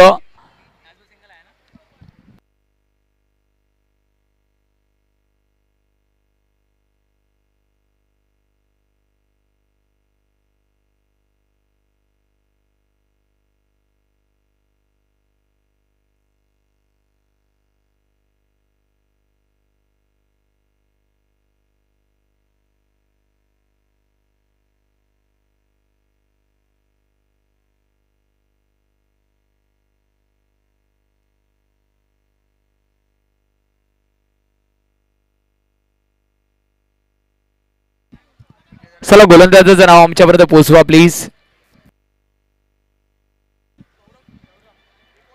Speaker 1: चला गोलंदाजाचं नाव आमच्यापर्यंत पोहोचवा प्लीज.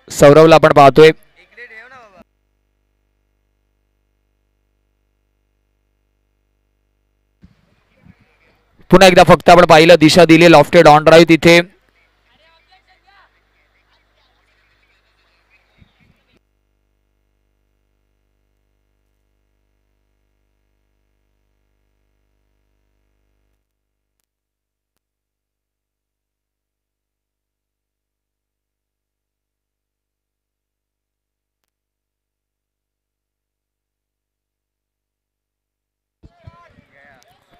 Speaker 1: सौरवला आपण पाहतोय. पुन्हा एकदा फक्त आपण पाहिलं दिशा दिली लॉफ्टेड ऑन ड्राईव्ह तिथे.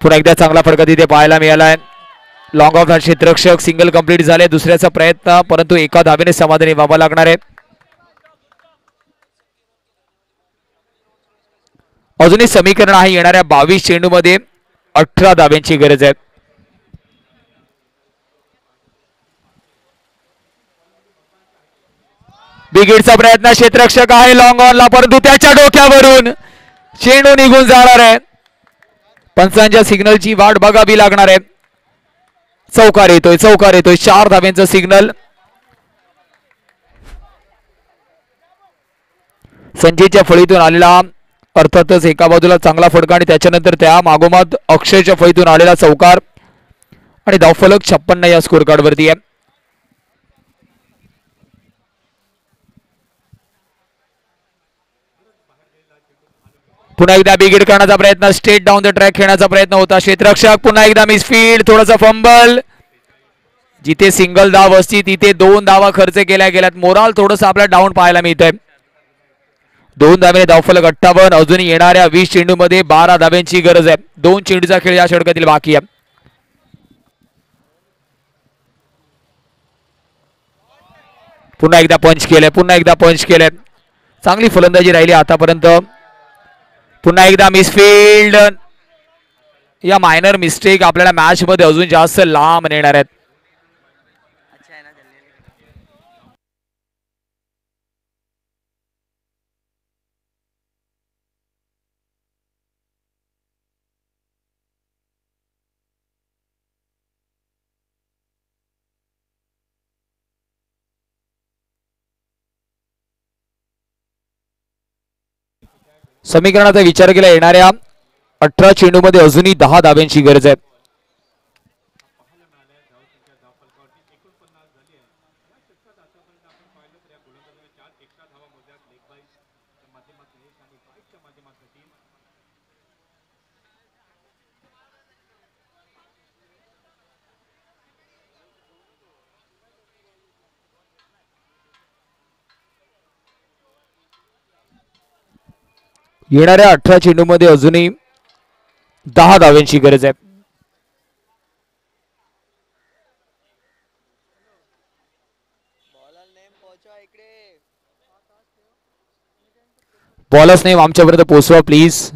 Speaker 1: पुन्हा एकदा चांगला फटका तिथे पाहायला मिळालाय. लॉंग ऑफ क्षेत्ररक्षक सिंगल कंप्लीट झाले. दुसऱ्याचा प्रयत्न परंतु एका धावेने समाधानी व्हावं लागणार आहे. अजूनही समीकरण आहे येणाऱ्या 22 चेंडूमध्ये 18 धाव्यांची गरज आहे. बिगिडचा प्रयत्न क्षेत्ररक्षक आहे लॉंग ऑनला परंतु त्याच्या डोक्यावरून चेंडू निघून जाणार आहे. पंचांच्या सिग्नलची वाट बघावी लागणार आहे. चौकार येतोय 4 धाव्यांचा सिग्नल. संजयच्या फळीतून आलेला अर्थातच एका बाजूला चांगला फटका आणि त्याच्यानंतर त्या मागोमाग अक्षयच्या फळीतून आलेला चौकार आणि धावफलक 56 या स्कोर कार्ड वरती आहे. पुन्हा एकदा बिगिड करण्याचा प्रयत्न स्ट्रेट डाऊन द ट्रॅक खेळण्याचा प्रयत्न होता. क्षेत्ररक्षक पुन्हा एकदा मिसफील्ड थोडासा फंबल. जिथे सिंगल धाव असती तिथे 2 धावा खर्च केल्या गेल्यात. मोराल थोडंसं आपल्याला डाऊन पाहायला मिळतंय. 2 धावेने धावफलक 58. अजून येणाऱ्या 20 चेंडूमध्ये 12 धाव्यांची गरज आहे. 2 चेंडूचा खेळ या षटकातील बाकी आहे. पुन्हा एकदा पंच केलंय. चांगली फलंदाजी राहिली आतापर्यंत. पुन्हा एकदा मिसफील्ड. या मायनर मिस्टेक आपल्याला मॅच मध्ये अजून जास्त लांब नेणार आहेत. समीकरणाचा विचार केला येणाऱ्या 18 चेंडूमध्ये अजूनही 10 धाव्यांची गरज आहे. येणाऱ्या 18 चेंडूमध्ये अजूनही 10 धाव्यांची गरज आहे. बॉलर्स नेम आमच्यापर्यंत पोहोचवा प्लीज.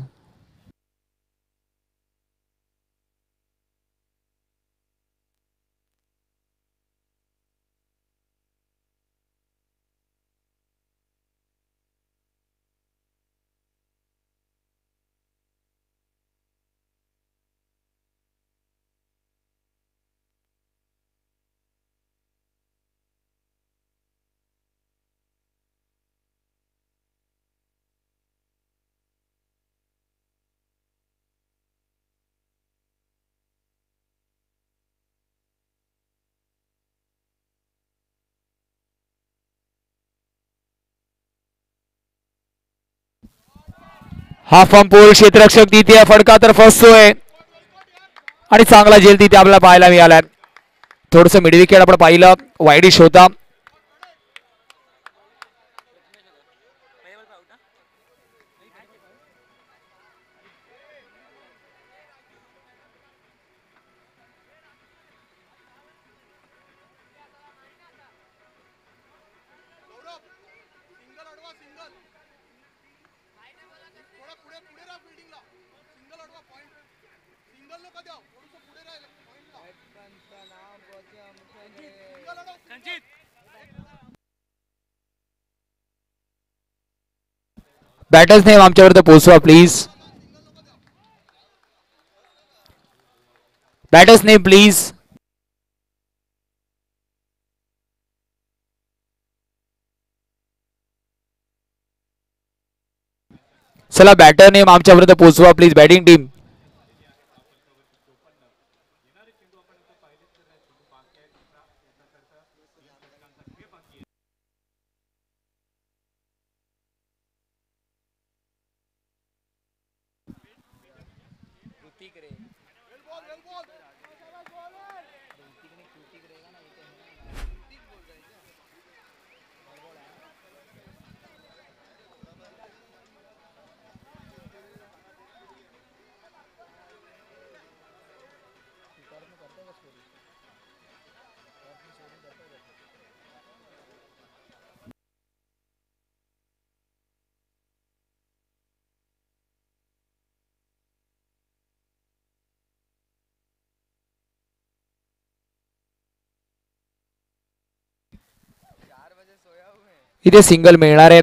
Speaker 1: हा फंपोल क्षेत्ररक्षक तिथे फडका तर फसतोय आणि चांगला झेल तिथे आपल्याला पाहायला मिळाला. थोडस मिड विकेट आपण पाहिलं वाईडिश होता. बॅटर्स नेम आमच्यापर्यंत पोहोचवा प्लीज. Batters name please. चला बॅटर नेम आमच्यापर्यंत पोहोचवा प्लीज. Batting team. इथे सिंगल मिळणार आहे.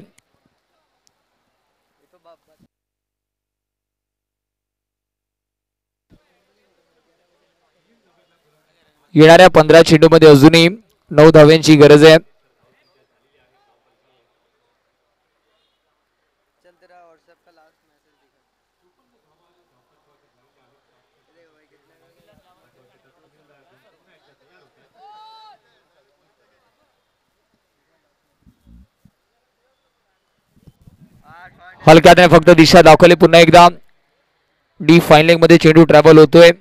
Speaker 1: येणाऱ्या 15 चेंडूमध्ये अजूनही 9 धाव्यांची गरज आहे. हलक्याने फक्त दिशा दाखवली. पुन्हा एकदा डी फाईन लेग मध्ये चेंडू ट्रॅव्हल होतोय.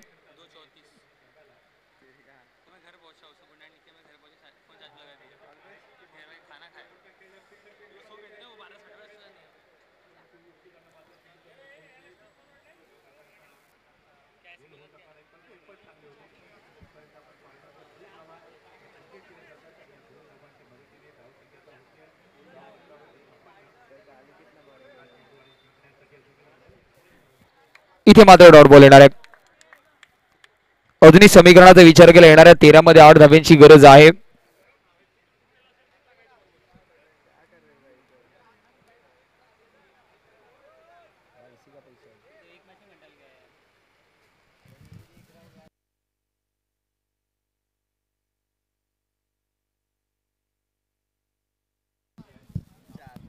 Speaker 1: इथे मात्र डॉट बॉल येणार आहे. अजूनही समीकरणाचा विचार केला येणाऱ्या 13 मध्ये 8 धाव्यांची गरज आहे.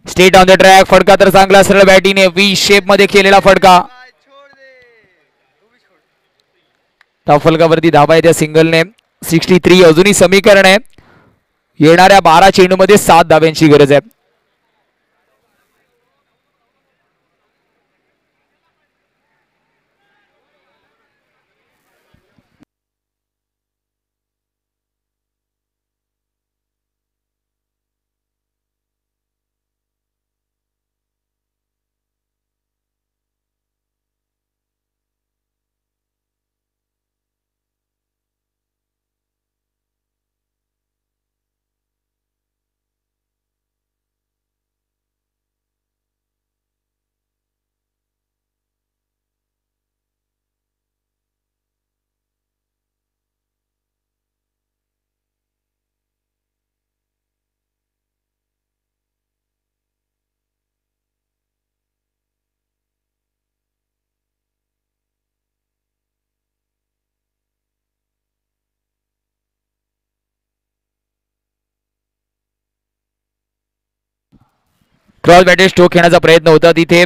Speaker 1: Straight on the track. फडका तर चांगला सरळ बॅटिंगने व्ही शेप मध्ये केलेला फडका. त्या फलकावरती धाबा आहे त्या सिंगलने. 63 अजूनही समीकरण आहे. येणाऱ्या 12 चेंडूमध्ये 7 धाव्यांची गरज आहे. क्रॉस बॅटेड स्ट्रोक घेण्याचा प्रयत्न होता. तिथे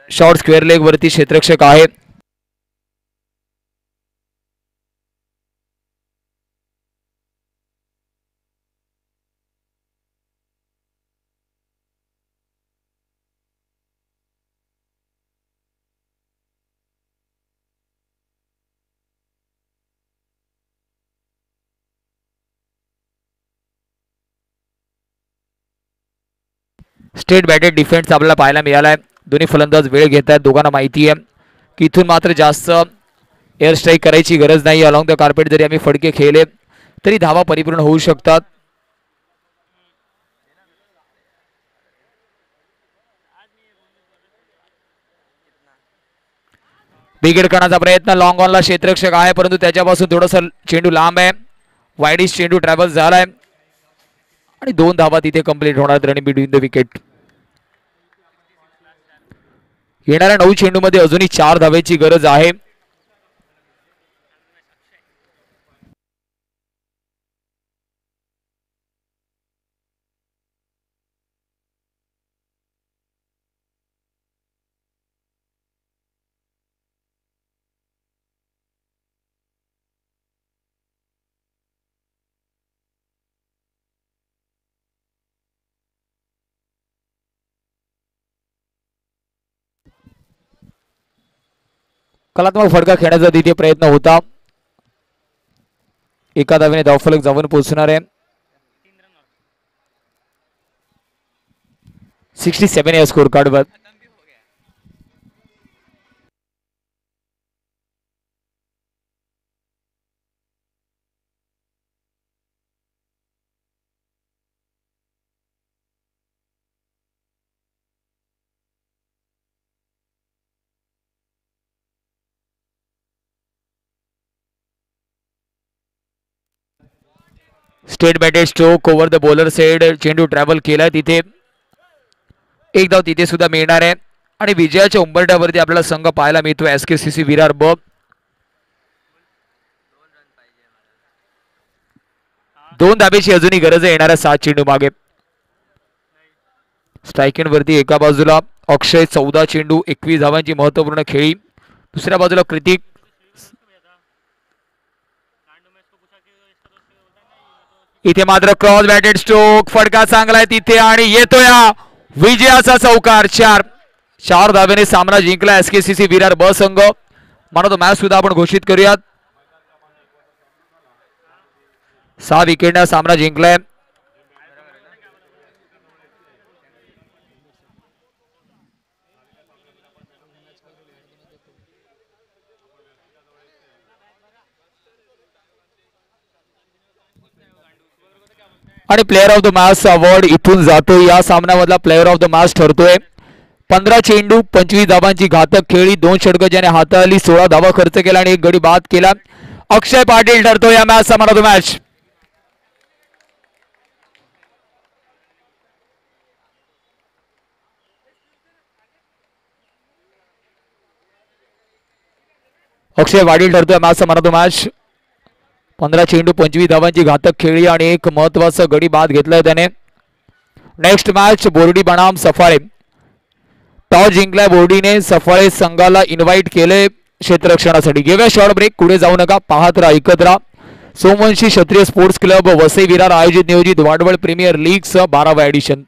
Speaker 1: शॉर्ट स्क्वेअर लेग वरती क्षेत्ररक्षक आहे. स्टेट बॅटेड डिफेन्स आपल्याला पाहायला मिळालाय. दोन्ही फलंदाज वेळ घेत आहेत. दोघांना माहिती आहे की इथून मात्र जास्त एअर स्ट्राईक करायची गरज नाही. अलॉंग द कार्पेट जरी आम्ही फडके खेळले तरी धावा परिपूर्ण होऊ शकतात. विकेट करण्याचा प्रयत्न. लॉंग ऑनला क्षेत्ररक्षक आहे परंतु त्याच्यापासून थोडासा चेंडू लांब आहे. वाईडिश चेंडू ट्रॅव्हल झालाय आणि 2 धावा तिथे कंप्लीट होणार. Running between the wicket. येणाऱ्या 9 चेंडूमध्ये अजूनही 4 धावेची गरज आहे. कलात्मक फटका खेळण्याचा तिथे प्रयत्न होता. एका धावेने धावफलक जाऊन पोहोचणार आहे. 67 या स्कोर कार्डवर. State batted stroke over the bowler side. चेंडू ट्रॅव्हल केला तिथे. एक धाव तिथे सुद्धा मिळणार आहे आणि विजयाच्या उंबरठ्यावरती आपल्याला संघ पाहायला मिळतो एसकेसीसी विरार ब. 2 धाबेची अजूनही गरज आहे येणाऱ्या 7 चेंडू मागे. स्ट्रायकिंग वरती एका बाजूला अक्षय 14 चेंडू 21 धावांची महत्वपूर्ण खेळी. दुसऱ्या बाजूला कृतिक. इथे मात्र क्रॉस बॅटेड स्ट्रोक. फटका चांगला आहे तिथे आणि येतोय विजयाचा चौकार. 4 धावेने सामना जिंकला एसकेसीसी विरार ब संघ. म्हणून तो मॅच सुद्धा आपण घोषित करूयात. 6 विकेटने सामना जिंकलाय. आणि player of the match award इथून जातो. या सामन्यामधला प्लेअर ऑफ द मॅच ठरतोय. 15 चेंडू 25 धावांची घातक खेळी. 2 षटकं ज्याने हाताळली. 16 धावा खर्च केला आणि 1 गडी बाद केला. अक्षय पाटील ठरतो या मॅच चा man of the match. Akshay Patil ठरतोय मॅच चा मॅन ऑफ द मॅच. 15 चेंडू 25 धावांची घातक खेळी आणि 1 महत्वाचा गडी बाद घेतलाय त्याने. नेक्स्ट मॅच बोर्डी बनाम सफाळे. टॉस जिंकलाय बोर्डीने. सफाळे संघाला इन्व्हाइट केले क्षेत्ररक्षणासाठी. घेऊया शॉर्ट ब्रेक. पुढे जाऊ नका, पाहत राहा, ऐकत राहा. सोमवंशी क्षत्रिय स्पोर्ट्स क्लब वसई विरार आयोजित नियोजित वाडवळ प्रीमियर लीग 12वा एडिशन.